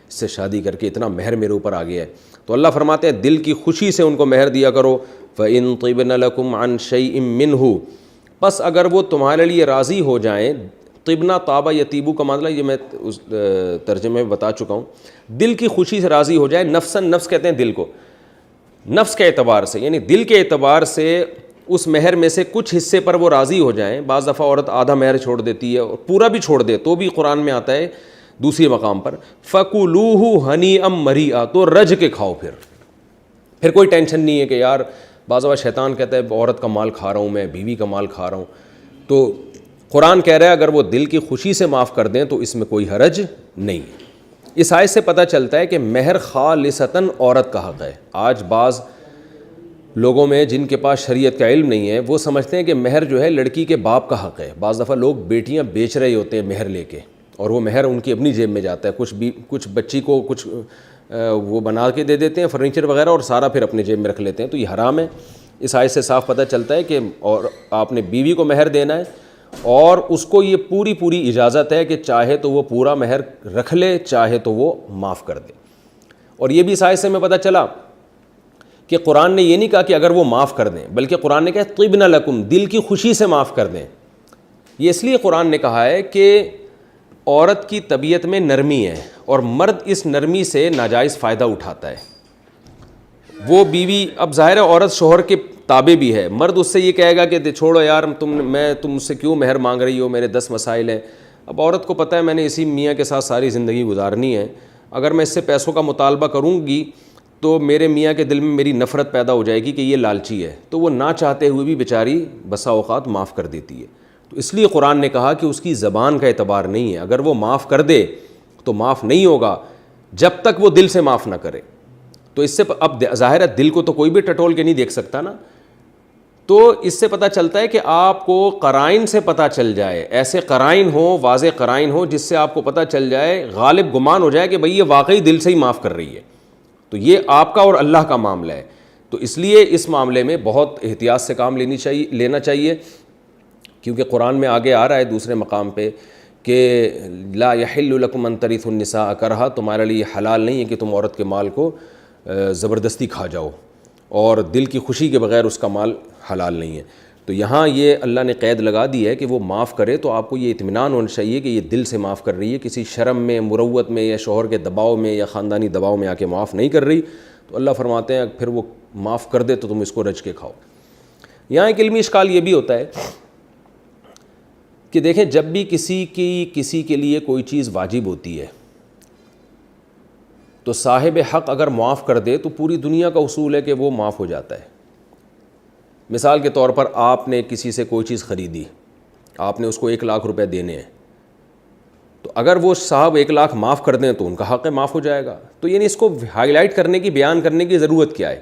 اس سے شادی کر کے اتنا مہر میرے اوپر آ گیا ہے۔ تو اللہ فرماتے ہیں دل کی خوشی سے ان کو مہر دیا کرو۔ فَإِن طِبْنَ لَكُمْ عَن شَيْءٍ مِّنْهُ، پس اگر وہ تمہارے لیے راضی ہو جائیں، طبنا طابہ یطیبو کا مطلب یہ میں اس ترجمے میں بتا چکا ہوں، دل کی خوشی سے راضی ہو جائے، نفساً، نفس کہتے ہیں دل کو، نفس کے اعتبار سے، یعنی دل کے اعتبار سے اس مہر میں سے کچھ حصے پر وہ راضی ہو جائیں۔ بعض دفعہ عورت آدھا مہر چھوڑ دیتی ہے اور پورا بھی چھوڑ دے تو بھی قرآن میں آتا ہے دوسری مقام پر فَكُلُوهُ هَنِيئًا مَرِيئًا، تو رج کے کھاؤ، پھر کوئی ٹینشن نہیں ہے کہ یار بعض دفعہ شیطان کہتا ہے عورت کا مال کھا رہا ہوں میں، بیوی کا مال کھا رہا ہوں، تو قرآن کہہ رہا ہے اگر وہ دل کی خوشی سے معاف کر دیں تو اس میں کوئی حرج نہیں۔ اس آیت سے پتہ چلتا ہے کہ مہر خالصتاً عورت کا حق ہے۔ آج بعض لوگوں میں جن کے پاس شریعت کا علم نہیں ہے وہ سمجھتے ہیں کہ مہر جو ہے لڑکی کے باپ کا حق ہے۔ بعض دفعہ لوگ بیٹیاں بیچ رہے ہوتے ہیں مہر لے کے، اور وہ مہر ان کی اپنی جیب میں جاتا ہے، کچھ بچی کو کچھ وہ بنا کے دے دیتے ہیں فرنیچر وغیرہ، اور سارا پھر اپنے جیب میں رکھ لیتے ہیں، تو یہ حرام ہے۔ اس آیت سے صاف پتہ چلتا ہے کہ اور آپ نے بیوی کو مہر دینا ہے، اور اس کو یہ پوری اجازت ہے کہ چاہے تو وہ پورا مہر رکھ لے، چاہے تو وہ معاف کر دے۔ اور یہ بھی اس آیت سے میں پتہ چلا کہ قرآن نے یہ نہیں کہا کہ اگر وہ معاف کر دیں، بلکہ قرآن نے کہا طبن لکم، دل کی خوشی سے معاف کر دیں۔ یہ اس لیے قرآن نے کہا ہے کہ عورت کی طبیعت میں نرمی ہے، اور مرد اس نرمی سے ناجائز فائدہ اٹھاتا ہے۔ وہ بیوی، اب ظاہر ہے عورت شوہر کے تابع بھی ہے، مرد اس سے یہ کہے گا کہ چھوڑو یار تم مجھ سے کیوں مہر مانگ رہی ہو، میرے 10 مسائل ہیں۔ اب عورت کو پتہ ہے میں نے اسی میاں کے ساتھ ساری زندگی گزارنی ہے، اگر میں اس سے پیسوں کا مطالبہ کروں گی تو میرے میاں کے دل میں میری نفرت پیدا ہو جائے گی کہ یہ لالچی ہے، تو وہ نہ چاہتے ہوئے بھی بیچاری بسا اوقات معاف کر دیتی ہے۔ تو اس لیے قرآن نے کہا کہ اس کی زبان کا اعتبار نہیں ہے، اگر وہ معاف کر دے تو معاف نہیں ہوگا جب تک وہ دل سے معاف نہ کرے۔ تو اس سے اب ظاہر ہے دل کو تو کوئی بھی ٹٹول کے نہیں دیکھ سکتا نا، تو اس سے پتہ چلتا ہے کہ آپ کو قرائن سے پتہ چل جائے، ایسے قرائن ہو، واضح قرائن ہو جس سے آپ کو پتہ چل جائے، غالب گمان ہو جائے کہ بھئی یہ واقعی دل سے ہی معاف کر رہی ہے، تو یہ آپ کا اور اللہ کا معاملہ ہے۔ تو اس لیے اس معاملے میں بہت احتیاط سے کام لینا چاہیے، کیونکہ قرآن میں آگے آ رہا ہے دوسرے مقام پہ کہ لا یحل لکم ان ترثوا النساء کرہا، تمہارے لیے حلال نہیں ہے کہ تم عورت کے مال کو زبردستی کھا جاؤ، اور دل کی خوشی کے بغیر اس کا مال حلال نہیں ہے۔ تو یہاں یہ اللہ نے قید لگا دی ہے کہ وہ معاف کرے تو آپ کو یہ اطمینان ہونا چاہیے کہ یہ دل سے معاف کر رہی ہے، کسی شرم میں، مروت میں، یا شوہر کے دباؤ میں، یا خاندانی دباؤ میں آ کے معاف نہیں کر رہی۔ تو اللہ فرماتے ہیں پھر وہ معاف کر دے تو تم اس کو رج کے کھاؤ۔ یہاں ایک علمی اشکال یہ بھی ہوتا ہے کہ دیکھیں جب بھی کسی کے لیے کوئی چیز واجب ہوتی ہے تو صاحب حق اگر معاف کر دے تو پوری دنیا کا اصول ہے کہ وہ معاف ہو جاتا ہے۔ مثال کے طور پر آپ نے کسی سے کوئی چیز خریدی، آپ نے اس کو 1 لاکھ روپے دینے ہیں، تو اگر وہ صاحب 1 لاکھ معاف کر دیں تو ان کا حق ہے، معاف ہو جائے گا۔ تو یعنی اس کو ہائی لائٹ کرنے کی، بیان کرنے کی ضرورت کیا ہے؟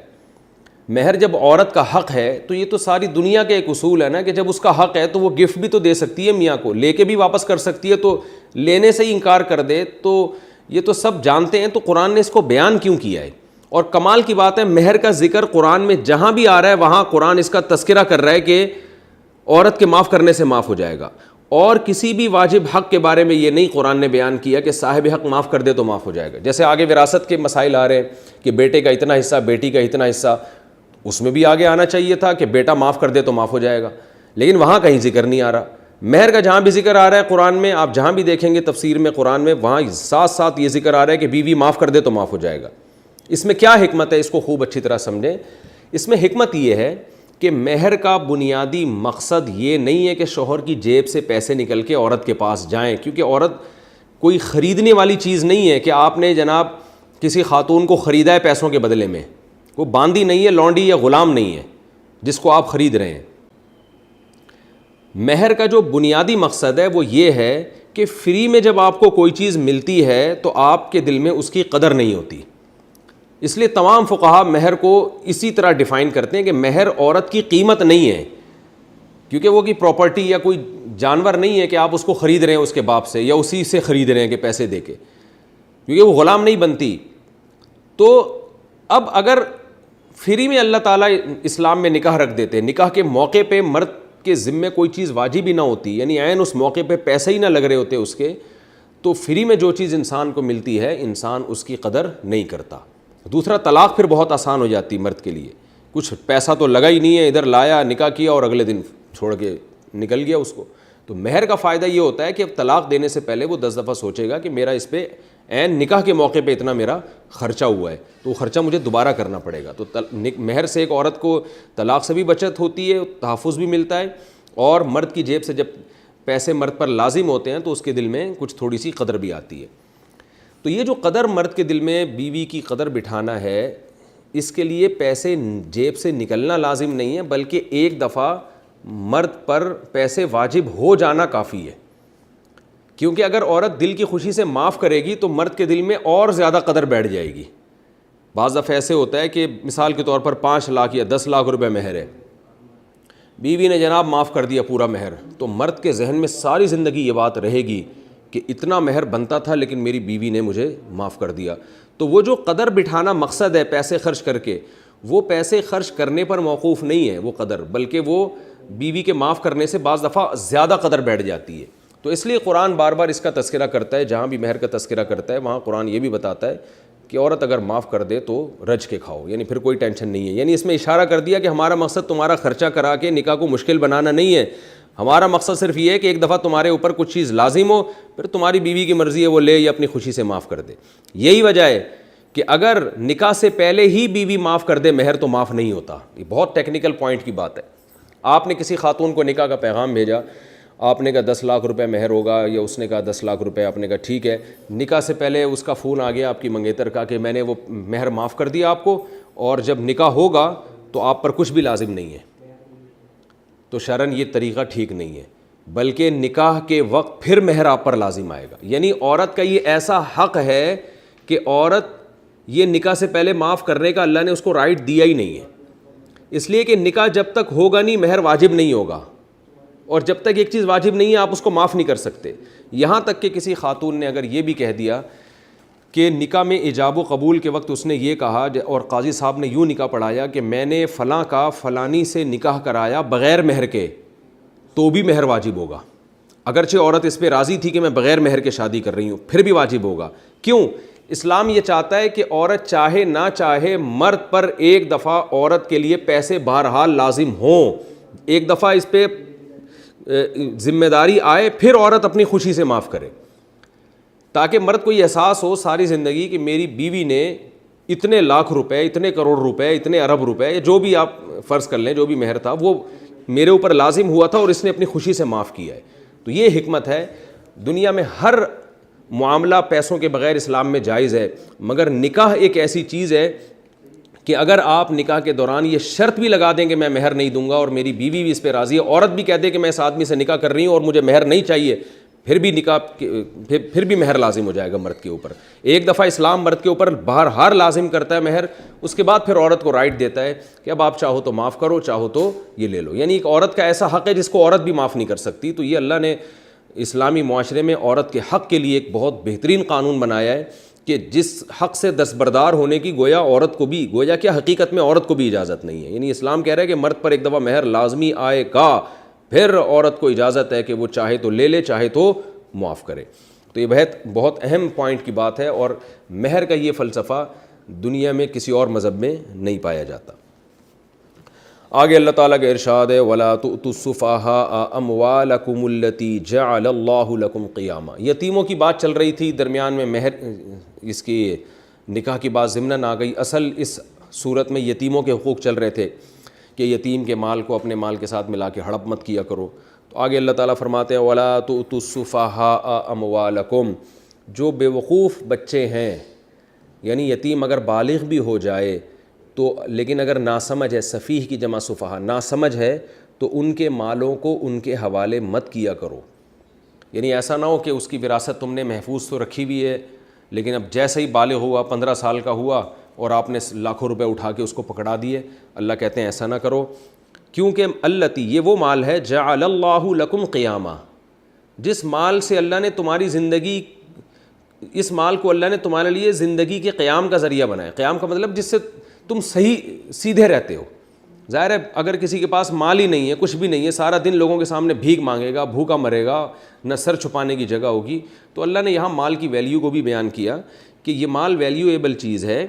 مہر جب عورت کا حق ہے تو یہ تو ساری دنیا کے ایک اصول ہے نا کہ جب اس کا حق ہے تو وہ گفٹ بھی تو دے سکتی ہے میاں کو، لے کے بھی واپس کر سکتی ہے، تو لینے سے ہی انکار کر دے تو یہ تو سب جانتے ہیں، تو قرآن نے اس کو بیان کیوں کیا ہے؟ اور کمال کی بات ہے مہر کا ذکر قرآن میں جہاں بھی آ رہا ہے وہاں قرآن اس کا تذکرہ کر رہا ہے کہ عورت کے معاف کرنے سے معاف ہو جائے گا، اور کسی بھی واجب حق کے بارے میں یہ نہیں قرآن نے بیان کیا کہ صاحب حق معاف کر دے تو معاف ہو جائے گا۔ جیسے آگے وراثت کے مسائل آ رہے ہیں کہ بیٹے کا اتنا حصہ، بیٹی کا اتنا حصہ، اس میں بھی آگے آنا چاہیے تھا کہ بیٹا معاف کر دے تو معاف ہو جائے گا، لیکن وہاں کہیں ذکر نہیں آ رہا۔ مہر کا جہاں بھی ذکر آ رہا ہے قرآن میں، آپ جہاں بھی دیکھیں گے تفسیر میں قرآن میں، وہاں ساتھ ساتھ یہ ذکر آ رہا ہے کہ بیوی معاف کر دے تو معاف ہو جائے گا۔ اس میں کیا حکمت ہے، اس کو خوب اچھی طرح سمجھیں۔ اس میں حکمت یہ ہے کہ مہر کا بنیادی مقصد یہ نہیں ہے کہ شوہر کی جیب سے پیسے نکل کے عورت کے پاس جائیں، کیونکہ عورت کوئی خریدنے والی چیز نہیں ہے کہ آپ نے جناب کسی خاتون کو خریدا ہے پیسوں کے بدلے میں، وہ باندی نہیں ہے، لونڈی یا غلام نہیں ہے جس کو آپ خرید رہے ہیں۔ مہر کا جو بنیادی مقصد ہے وہ یہ ہے کہ فری میں جب آپ کو کوئی چیز ملتی ہے تو آپ کے دل میں اس کی قدر نہیں ہوتی۔ اس لیے تمام فقہا مہر کو اسی طرح ڈیفائن کرتے ہیں کہ مہر عورت کی قیمت نہیں ہے، کیونکہ وہ کی پراپرٹی یا کوئی جانور نہیں ہے کہ آپ اس کو خرید رہے ہیں اس کے باپ سے یا اسی سے خرید رہے ہیں کہ پیسے دے کے، کیونکہ وہ غلام نہیں بنتی۔ تو اب اگر فری میں اللہ تعالیٰ اسلام میں نکاح رکھ دیتے، نکاح کے موقع پہ مرد کے ذمے کوئی چیز واجب ہی نہ ہوتی، یعنی عین اس موقع پہ پیسے ہی نہ لگ رہے ہوتے اس کے، تو فری میں جو چیز انسان کو ملتی ہے انسان اس کی قدر نہیں کرتا۔ دوسرا، طلاق پھر بہت آسان ہو جاتی مرد کے لیے، کچھ پیسہ تو لگا ہی نہیں ہے، ادھر لایا نکاح کیا اور اگلے دن چھوڑ کے نکل گیا اس کو۔ تو مہر کا فائدہ یہ ہوتا ہے کہ اب طلاق دینے سے پہلے وہ 10 دفعہ سوچے گا کہ میرا اس پہ عین نکاح کے موقع پہ اتنا میرا خرچہ ہوا ہے، تو وہ خرچہ مجھے دوبارہ کرنا پڑے گا۔ تو مہر سے ایک عورت کو طلاق سے بھی بچت ہوتی ہے، تحفظ بھی ملتا ہے، اور مرد کی جیب سے جب پیسے مرد پر لازم ہوتے ہیں تو اس کے دل میں کچھ تھوڑی سی قدر بھی آتی ہے۔ تو یہ جو قدر مرد کے دل میں بیوی کی قدر بٹھانا ہے، اس کے لیے پیسے جیب سے نکلنا لازم نہیں ہے، بلکہ ایک دفعہ مرد پر پیسے واجب ہو جانا کافی ہے۔ کیونکہ اگر عورت دل کی خوشی سے معاف کرے گی تو مرد کے دل میں اور زیادہ قدر بیٹھ جائے گی۔ بعض دفعہ ایسے ہوتا ہے کہ مثال کے طور پر 5 لاکھ یا 10 لاکھ روپے مہر ہے، بیوی نے جناب معاف کر دیا پورا مہر، تو مرد کے ذہن میں ساری زندگی یہ بات رہے گی کہ اتنا مہر بنتا تھا لیکن میری بیوی نے مجھے معاف کر دیا۔ تو وہ جو قدر بٹھانا مقصد ہے پیسے خرچ کر کے، وہ پیسے خرچ کرنے پر موقوف نہیں ہے وہ قدر، بلکہ وہ بیوی کے معاف کرنے سے بعض دفعہ زیادہ قدر بیٹھ جاتی ہے۔ تو اس لیے قرآن بار بار اس کا تذکرہ کرتا ہے، جہاں بھی مہر کا تذکرہ کرتا ہے وہاں قرآن یہ بھی بتاتا ہے کہ عورت اگر معاف کر دے تو رج کے کھاؤ، یعنی پھر کوئی ٹینشن نہیں ہے۔ یعنی اس میں اشارہ کر دیا کہ ہمارا مقصد تمہارا خرچہ کرا کے نکاح کو مشکل بنانا نہیں ہے، ہمارا مقصد صرف یہ ہے کہ ایک دفعہ تمہارے اوپر کچھ چیز لازم ہو، پھر تمہاری بیوی کی مرضی ہے وہ لے یا اپنی خوشی سے معاف کر دے۔ یہی وجہ ہے کہ اگر نکاح سے پہلے ہی بیوی معاف کر دے مہر تو معاف نہیں ہوتا۔ یہ بہت ٹیکنیکل پوائنٹ کی بات ہے۔ آپ نے کسی خاتون کو نکاح کا پیغام بھیجا، آپ نے کہا 10 لاکھ روپے مہر ہوگا، یا اس نے کہا 10 لاکھ روپے، آپ نے کہا ٹھیک ہے، نکاح سے پہلے اس کا فون آ گیا آپ کی منگیتر کا کہ میں نے وہ مہر معاف کر دیا آپ کو، اور جب نکاح ہوگا تو آپ پر کچھ بھی لازم نہیں ہے، تو شرعاً یہ طریقہ ٹھیک نہیں ہے، بلکہ نکاح کے وقت پھر مہر آپ پر لازم آئے گا۔ یعنی عورت کا یہ ایسا حق ہے کہ عورت یہ نکاح سے پہلے معاف کرنے کا اللہ نے اس کو رائٹ دیا ہی نہیں ہے، اس لیے کہ نکاح جب تک ہوگا نہیں مہر واجب نہیں ہوگا، اور جب تک ایک چیز واجب نہیں ہے آپ اس کو معاف نہیں کر سکتے۔ یہاں تک کہ کسی خاتون نے اگر یہ بھی کہہ دیا کہ نکاح میں ایجاب و قبول کے وقت اس نے یہ کہا اور قاضی صاحب نے یوں نکاح پڑھایا کہ میں نے فلاں کا فلانی سے نکاح کرایا بغیر مہر کے، تو بھی مہر واجب ہوگا، اگرچہ عورت اس پہ راضی تھی کہ میں بغیر مہر کے شادی کر رہی ہوں، پھر بھی واجب ہوگا۔ کیوں؟ اسلام یہ چاہتا ہے کہ عورت چاہے نہ چاہے مرد پر ایک دفعہ عورت کے لیے پیسے بہرحال لازم ہوں، ایک دفعہ اس پہ ذمہ داری آئے، پھر عورت اپنی خوشی سے معاف کرے، تاکہ مرد کو یہ احساس ہو ساری زندگی کہ میری بیوی نے اتنے لاکھ روپے، اتنے کروڑ روپے، اتنے ارب روپے، جو بھی آپ فرض کر لیں جو بھی مہر تھا وہ میرے اوپر لازم ہوا تھا اور اس نے اپنی خوشی سے معاف کیا ہے۔ تو یہ حکمت ہے۔ دنیا میں ہر معاملہ پیسوں کے بغیر اسلام میں جائز ہے، مگر نکاح ایک ایسی چیز ہے کہ اگر آپ نکاح کے دوران یہ شرط بھی لگا دیں کہ میں مہر نہیں دوں گا اور میری بیوی بھی اس پہ راضی ہے، عورت بھی کہہ دے کہ میں اس آدمی سے نکاح کر رہی ہوں اور مجھے مہر نہیں چاہیے، پھر بھی مہر لازم ہو جائے گا مرد کے اوپر۔ ایک دفعہ اسلام مرد کے اوپر ہر لازم کرتا ہے مہر، اس کے بعد پھر عورت کو رائٹ دیتا ہے کہ اب آپ چاہو تو معاف کرو، چاہو تو یہ لے لو۔ یعنی ایک عورت کا ایسا حق ہے جس کو عورت بھی معاف نہیں کر سکتی۔ تو یہ اللہ نے اسلامی معاشرے میں عورت کے حق کے لیے ایک بہت بہترین قانون بنایا ہے کہ جس حق سے دستبردار ہونے کی گویا عورت کو بھی، گویا کیا حقیقت میں عورت کو بھی اجازت نہیں ہے۔ یعنی اسلام کہہ رہا ہے کہ مرد پر ایک دفعہ مہر لازمی آئے گا، پھر عورت کو اجازت ہے کہ وہ چاہے تو لے لے، چاہے تو معاف کرے۔ تو یہ بہت اہم پوائنٹ کی بات ہے، اور مہر کا یہ فلسفہ دنیا میں کسی اور مذہب میں نہیں پایا جاتا۔ آگے اللہ تعالیٰ کا ارشاد ہے وَلَا تُؤْتُوا السُّفَهَاءَ أَمْوَالَكُمُ الَّتِي جَعَلَ اللَّهُ لَكُمْ قِيَامًا. یتیموں کی بات چل رہی تھی، درمیان میں مہر اس کی نکاح کی بات ضمناً آ گئی. اصل اس صورت میں یتیموں کے حقوق چل رہے تھے کہ یتیم کے مال کو اپنے مال کے ساتھ ملا کے ہڑپ مت کیا کرو. تو آگے اللہ تعالیٰ فرماتے ہیں وَلَا تُؤْتُوا السُّفَهَاءَ أَمْوَالَكُمْ. جو بے وقوف بچے ہیں، یعنی یتیم اگر بالغ بھی ہو جائے تو لیکن اگر ناسمجھ ہے، سفیہ کی جمع سفہا، ناسمجھ ہے تو ان کے مالوں کو ان کے حوالے مت کیا کرو. یعنی ایسا نہ ہو کہ اس کی وراثت تم نے محفوظ تو رکھی ہوئی ہے، لیکن اب جیسے ہی بالغ ہوا، 15 سال کا ہوا اور آپ نے لاکھوں روپے اٹھا کے اس کو پکڑا دیے. اللہ کہتے ہیں ایسا نہ کرو، کیونکہ التی یہ وہ مال ہے جعل اللہ لکم قیاما، جس مال سے اللہ نے تمہاری زندگی، اس مال کو اللہ نے تمہارے لیے زندگی کے قیام کا ذریعہ بنایا. قیام کا مطلب جس سے تم صحیح سیدھے رہتے ہو. ظاہر ہے اگر کسی کے پاس مال ہی نہیں ہے، کچھ بھی نہیں ہے، سارا دن لوگوں کے سامنے بھیک مانگے گا، بھوکا مرے گا، نہ سر چھپانے کی جگہ ہوگی. تو اللہ نے یہاں مال کی ویلیو کو بھی بیان کیا کہ یہ مال ویلیویبل چیز ہے،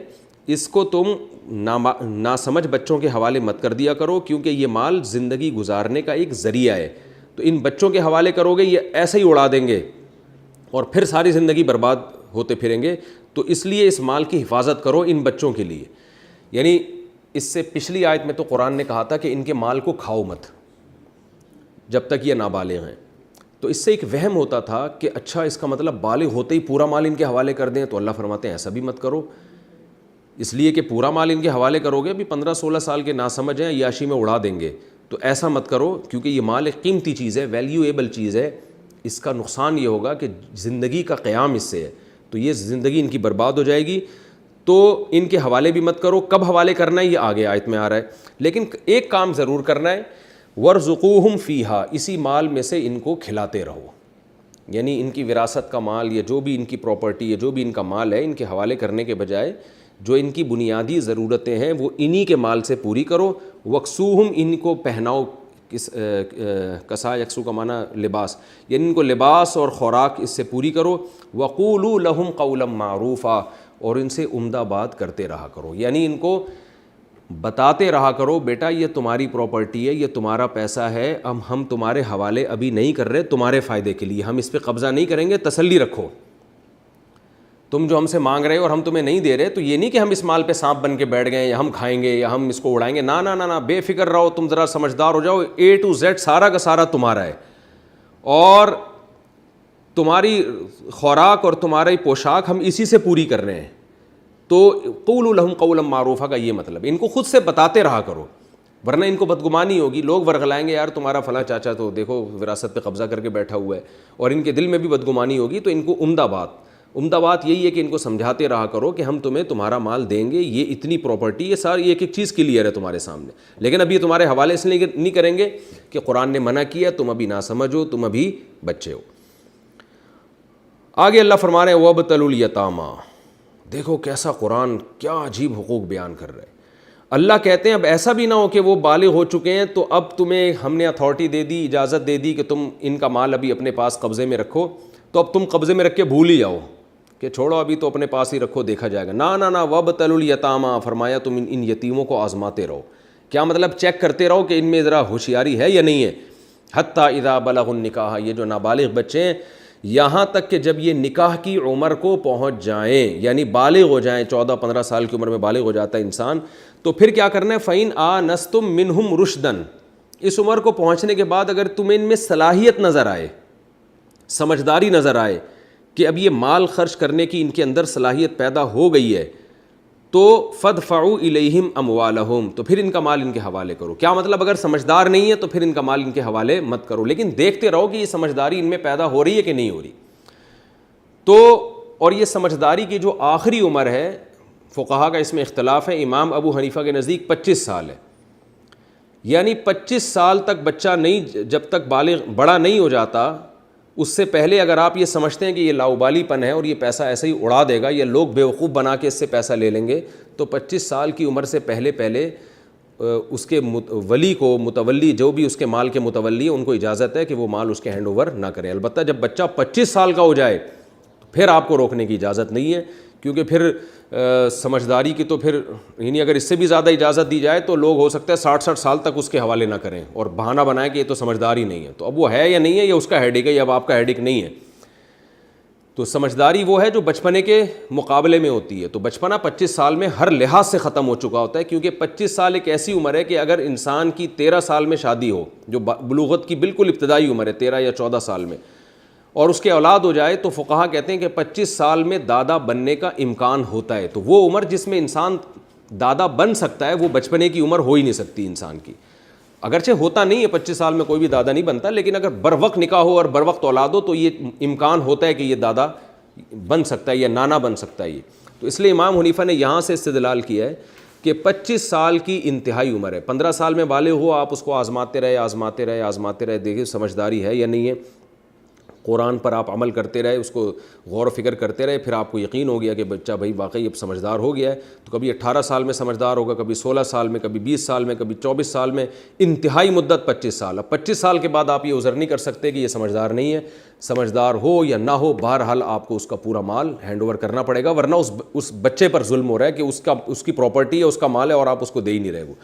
اس کو تم ناسمجھ بچوں کے حوالے مت کر دیا کرو، کیونکہ یہ مال زندگی گزارنے کا ایک ذریعہ ہے. تو ان بچوں کے حوالے کرو گے یہ ایسے ہی اڑا دیں گے اور پھر ساری زندگی برباد ہوتے پھریں گے. تو اس لیے اس مال کی حفاظت کرو ان بچوں کے لیے. یعنی اس سے پچھلی آیت میں تو قرآن نے کہا تھا کہ ان کے مال کو کھاؤ مت جب تک یہ نابالغ ہیں. تو اس سے ایک وہم ہوتا تھا کہ اچھا اس کا مطلب بالغ ہوتے ہی پورا مال ان کے حوالے کر دیں. تو اللہ فرماتے ہیں ایسا بھی مت کرو، اس لیے کہ پورا مال ان کے حوالے کرو گے، ابھی 15-16 سال کے ناسمجھ ہیں، عیاشی میں اڑا دیں گے. تو ایسا مت کرو، کیونکہ یہ مال ایک قیمتی چیز ہے، ویلیویبل چیز ہے. اس کا نقصان یہ ہوگا کہ زندگی کا قیام اس سے ہے، تو یہ زندگی ان کی برباد ہو جائے گی. تو ان کے حوالے بھی مت کرو. کب حوالے کرنا ہے یہ آگے آیت میں آ رہا ہے، لیکن ایک کام ضرور کرنا ہے، وَارْزُقُوهُمْ فِيهَا، اسی مال میں سے ان کو کھلاتے رہو. یعنی ان کی وراثت کا مال، یا جو بھی ان کی پراپرٹی ہے، جو بھی ان کا مال ہے، ان کے حوالے کرنے کے بجائے جو ان کی بنیادی ضرورتیں ہیں وہ انہی کے مال سے پوری کرو. وَاكْسُوهُمْ، ان کو پہناؤ. کسا یکسو کا معنی لباس، یعنی ان کو لباس اور خوراک اس سے پوری کرو. وَقُولُوا لَهُمْ قَوْلًا مَعْرُوفًا، اور ان سے عمدہ بات کرتے رہا کرو. یعنی ان کو بتاتے رہا کرو بیٹا یہ تمہاری پراپرٹی ہے، یہ تمہارا پیسہ ہے، ہم تمہارے حوالے ابھی نہیں کر رہے، تمہارے فائدے کے لیے، ہم اس پہ قبضہ نہیں کریں گے، تسلی رکھو. تم جو ہم سے مانگ رہے ہو اور ہم تمہیں نہیں دے رہے، تو یہ نہیں کہ ہم اس مال پہ سانپ بن کے بیٹھ گئے یا ہم کھائیں گے یا ہم اس کو اڑائیں گے. نہ نہ نہ، بے فکر رہو، تم ذرا سمجھدار ہو جاؤ. A to Z سارا کا سارا تمہارا ہے، اور تمہاری خوراک اور تمہاری پوشاک ہم اسی سے پوری کر رہے ہیں. تو قولوا لهم قولا معروفا کا یہ مطلب ان کو خود سے بتاتے رہا کرو، ورنہ ان کو بدگمانی ہوگی. لوگ ورغلائیں گے یار تمہارا فلاں چاچا تو دیکھو وراثت پہ قبضہ کر کے بیٹھا ہوا ہے، اور ان کے دل میں بھی بدگمانی ہوگی. تو ان کو عمدہ بات یہی ہے کہ ان کو سمجھاتے رہا کرو کہ ہم تمہیں تمہارا مال دیں گے، یہ اتنی پراپرٹی، یہ ساری ایک ایک چیز کلیئر ہے تمہارے سامنے، لیکن اب یہ تمہارے حوالے سے نہیں کریں گے کہ قرآن نے منع کیا، تم ابھی نہ سمجھو، تم ابھی بچے ہو. آگے اللہ فرما رہے ہیں وَابْتَلُوا الْيَتَامَى. دیکھو کیسا قرآن کیا عجیب حقوق بیان کر رہے ہیں. اللہ کہتے ہیں اب ایسا بھی نہ ہو کہ وہ بالغ ہو چکے ہیں تو اب تمہیں ہم نے اتھارٹی دے دی، اجازت دے دی کہ تم ان کا مال ابھی اپنے پاس قبضے میں رکھو، تو اب تم قبضے میں رکھ کے بھول ہی جاؤ کہ چھوڑو ابھی تو اپنے پاس ہی رکھو، دیکھا جائے گا. نہ نہ نہ، وَابْتَلُوا الْيَتَامَى، فرمایا تم ان یتیموں کو آزماتے رہو. کیا مطلب؟ چیک کرتے رہو کہ ان میں ذرا ہوشیاری ہے یا نہیں ہے. حتیٰ اذا بلغوا النکاح، یہ جو نابالغ بچے ہیں یہاں تک کہ جب یہ نکاح کی عمر کو پہنچ جائیں، یعنی بالغ ہو جائیں، 14-15 سال کی عمر میں بالغ ہو جاتا ہے انسان، تو پھر کیا کرنا ہے؟ فَإِنْ آنَسْتُم مِّنْهُمْ رُشْدًا، اس عمر کو پہنچنے کے بعد اگر تمہیں ان میں صلاحیت نظر آئے، سمجھداری نظر آئے کہ اب یہ مال خرچ کرنے کی ان کے اندر صلاحیت پیدا ہو گئی ہے، تو فَادْفَعُوا إِلَيْهِمْ أَمْوَالَهُمْ، تو پھر ان کا مال ان کے حوالے کرو. کیا مطلب؟ اگر سمجھدار نہیں ہے تو پھر ان کا مال ان کے حوالے مت کرو، لیکن دیکھتے رہو کہ یہ سمجھداری ان میں پیدا ہو رہی ہے کہ نہیں ہو رہی. تو اور یہ سمجھداری کی جو آخری عمر ہے، فقہا کا اس میں اختلاف ہے. امام ابو حنیفہ کے نزدیک 25 سال ہے، یعنی 25 سال تک بچہ نہیں، جب تک بالغ بڑا نہیں ہو جاتا، اس سے پہلے اگر آپ یہ سمجھتے ہیں کہ یہ لاؤبالی پن ہے اور یہ پیسہ ایسے ہی اڑا دے گا یا لوگ بیوقوف بنا کے اس سے پیسہ لے لیں گے، تو 25 سال کی عمر سے پہلے اس کے ولی کو، متولی جو بھی اس کے مال کے متولی ہیں، ان کو اجازت ہے کہ وہ مال اس کے ہینڈ اوور نہ کریں. البتہ جب بچہ 25 سال کا ہو جائے پھر آپ کو روکنے کی اجازت نہیں ہے، کیونکہ پھر سمجھداری کی تو پھر یعنی اگر اس سے بھی زیادہ اجازت دی جائے تو لوگ ہو سکتا ہے 60 سال تک اس کے حوالے نہ کریں اور بہانہ بنائیں کہ یہ تو سمجھداری نہیں ہے. تو اب وہ ہے یا نہیں ہے یہ اس کا ہیڈک ہے, یا اب آپ کا ہیڈک نہیں ہے. تو سمجھداری وہ ہے جو بچپنے کے مقابلے میں ہوتی ہے. تو بچپنا 25 سال میں ہر لحاظ سے ختم ہو چکا ہوتا ہے, کیونکہ 25 سال ایک ایسی عمر ہے کہ اگر انسان کی 13 سال میں شادی ہو, جو بلوغت کی بالکل ابتدائی عمر ہے 13 یا 14 سال میں, اور اس کے اولاد ہو جائے, تو فقہا کہتے ہیں کہ 25 سال میں دادا بننے کا امکان ہوتا ہے. تو وہ عمر جس میں انسان دادا بن سکتا ہے وہ بچپنے کی عمر ہو ہی نہیں سکتی انسان کی. اگرچہ ہوتا نہیں ہے 25 سال میں کوئی بھی دادا نہیں بنتا, لیکن اگر بر وقت نکاح ہو اور بر وقت اولاد ہو تو یہ امکان ہوتا ہے کہ یہ دادا بن سکتا ہے یا نانا بن سکتا ہے یہ. تو اس لیے امام حنیفہ نے یہاں سے استدلال کیا ہے کہ 25 سال کی انتہائی عمر ہے. 15 سال میں بالغ ہو, آپ اس کو آزماتے رہے دیکھیں سمجھداری ہے یا نہیں ہے. قرآن پر آپ عمل کرتے رہے, اس کو غور و فکر کرتے رہے, پھر آپ کو یقین ہو گیا کہ بچہ بھائی واقعی اب سمجھدار ہو گیا ہے. تو کبھی 18 سال میں سمجھدار ہوگا, کبھی 16 سال میں, کبھی 20 سال میں, کبھی 24 سال میں. انتہائی مدت 25 سال. اب 25 سال کے بعد آپ یہ عذر نہیں کر سکتے کہ یہ سمجھدار نہیں ہے. سمجھدار ہو یا نہ ہو, بہرحال آپ کو اس کا پورا مال ہینڈ اوور کرنا پڑے گا, ورنہ اس بچے پر ظلم ہو رہا ہے کہ اس کی پراپرٹی ہے, اس کا مال ہے, اور آپ اس کو دے ہی نہیں رہے. وہ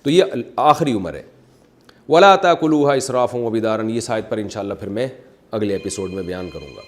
تو یہ آخری عمر ہے. وَلَا تَأْكُلُوهَا إِسْرَافًا وَبِدَارًا. یہ آیت پر انشاءاللہ پھر میں اگلے ایپیسوڈ میں بیان کروں گا.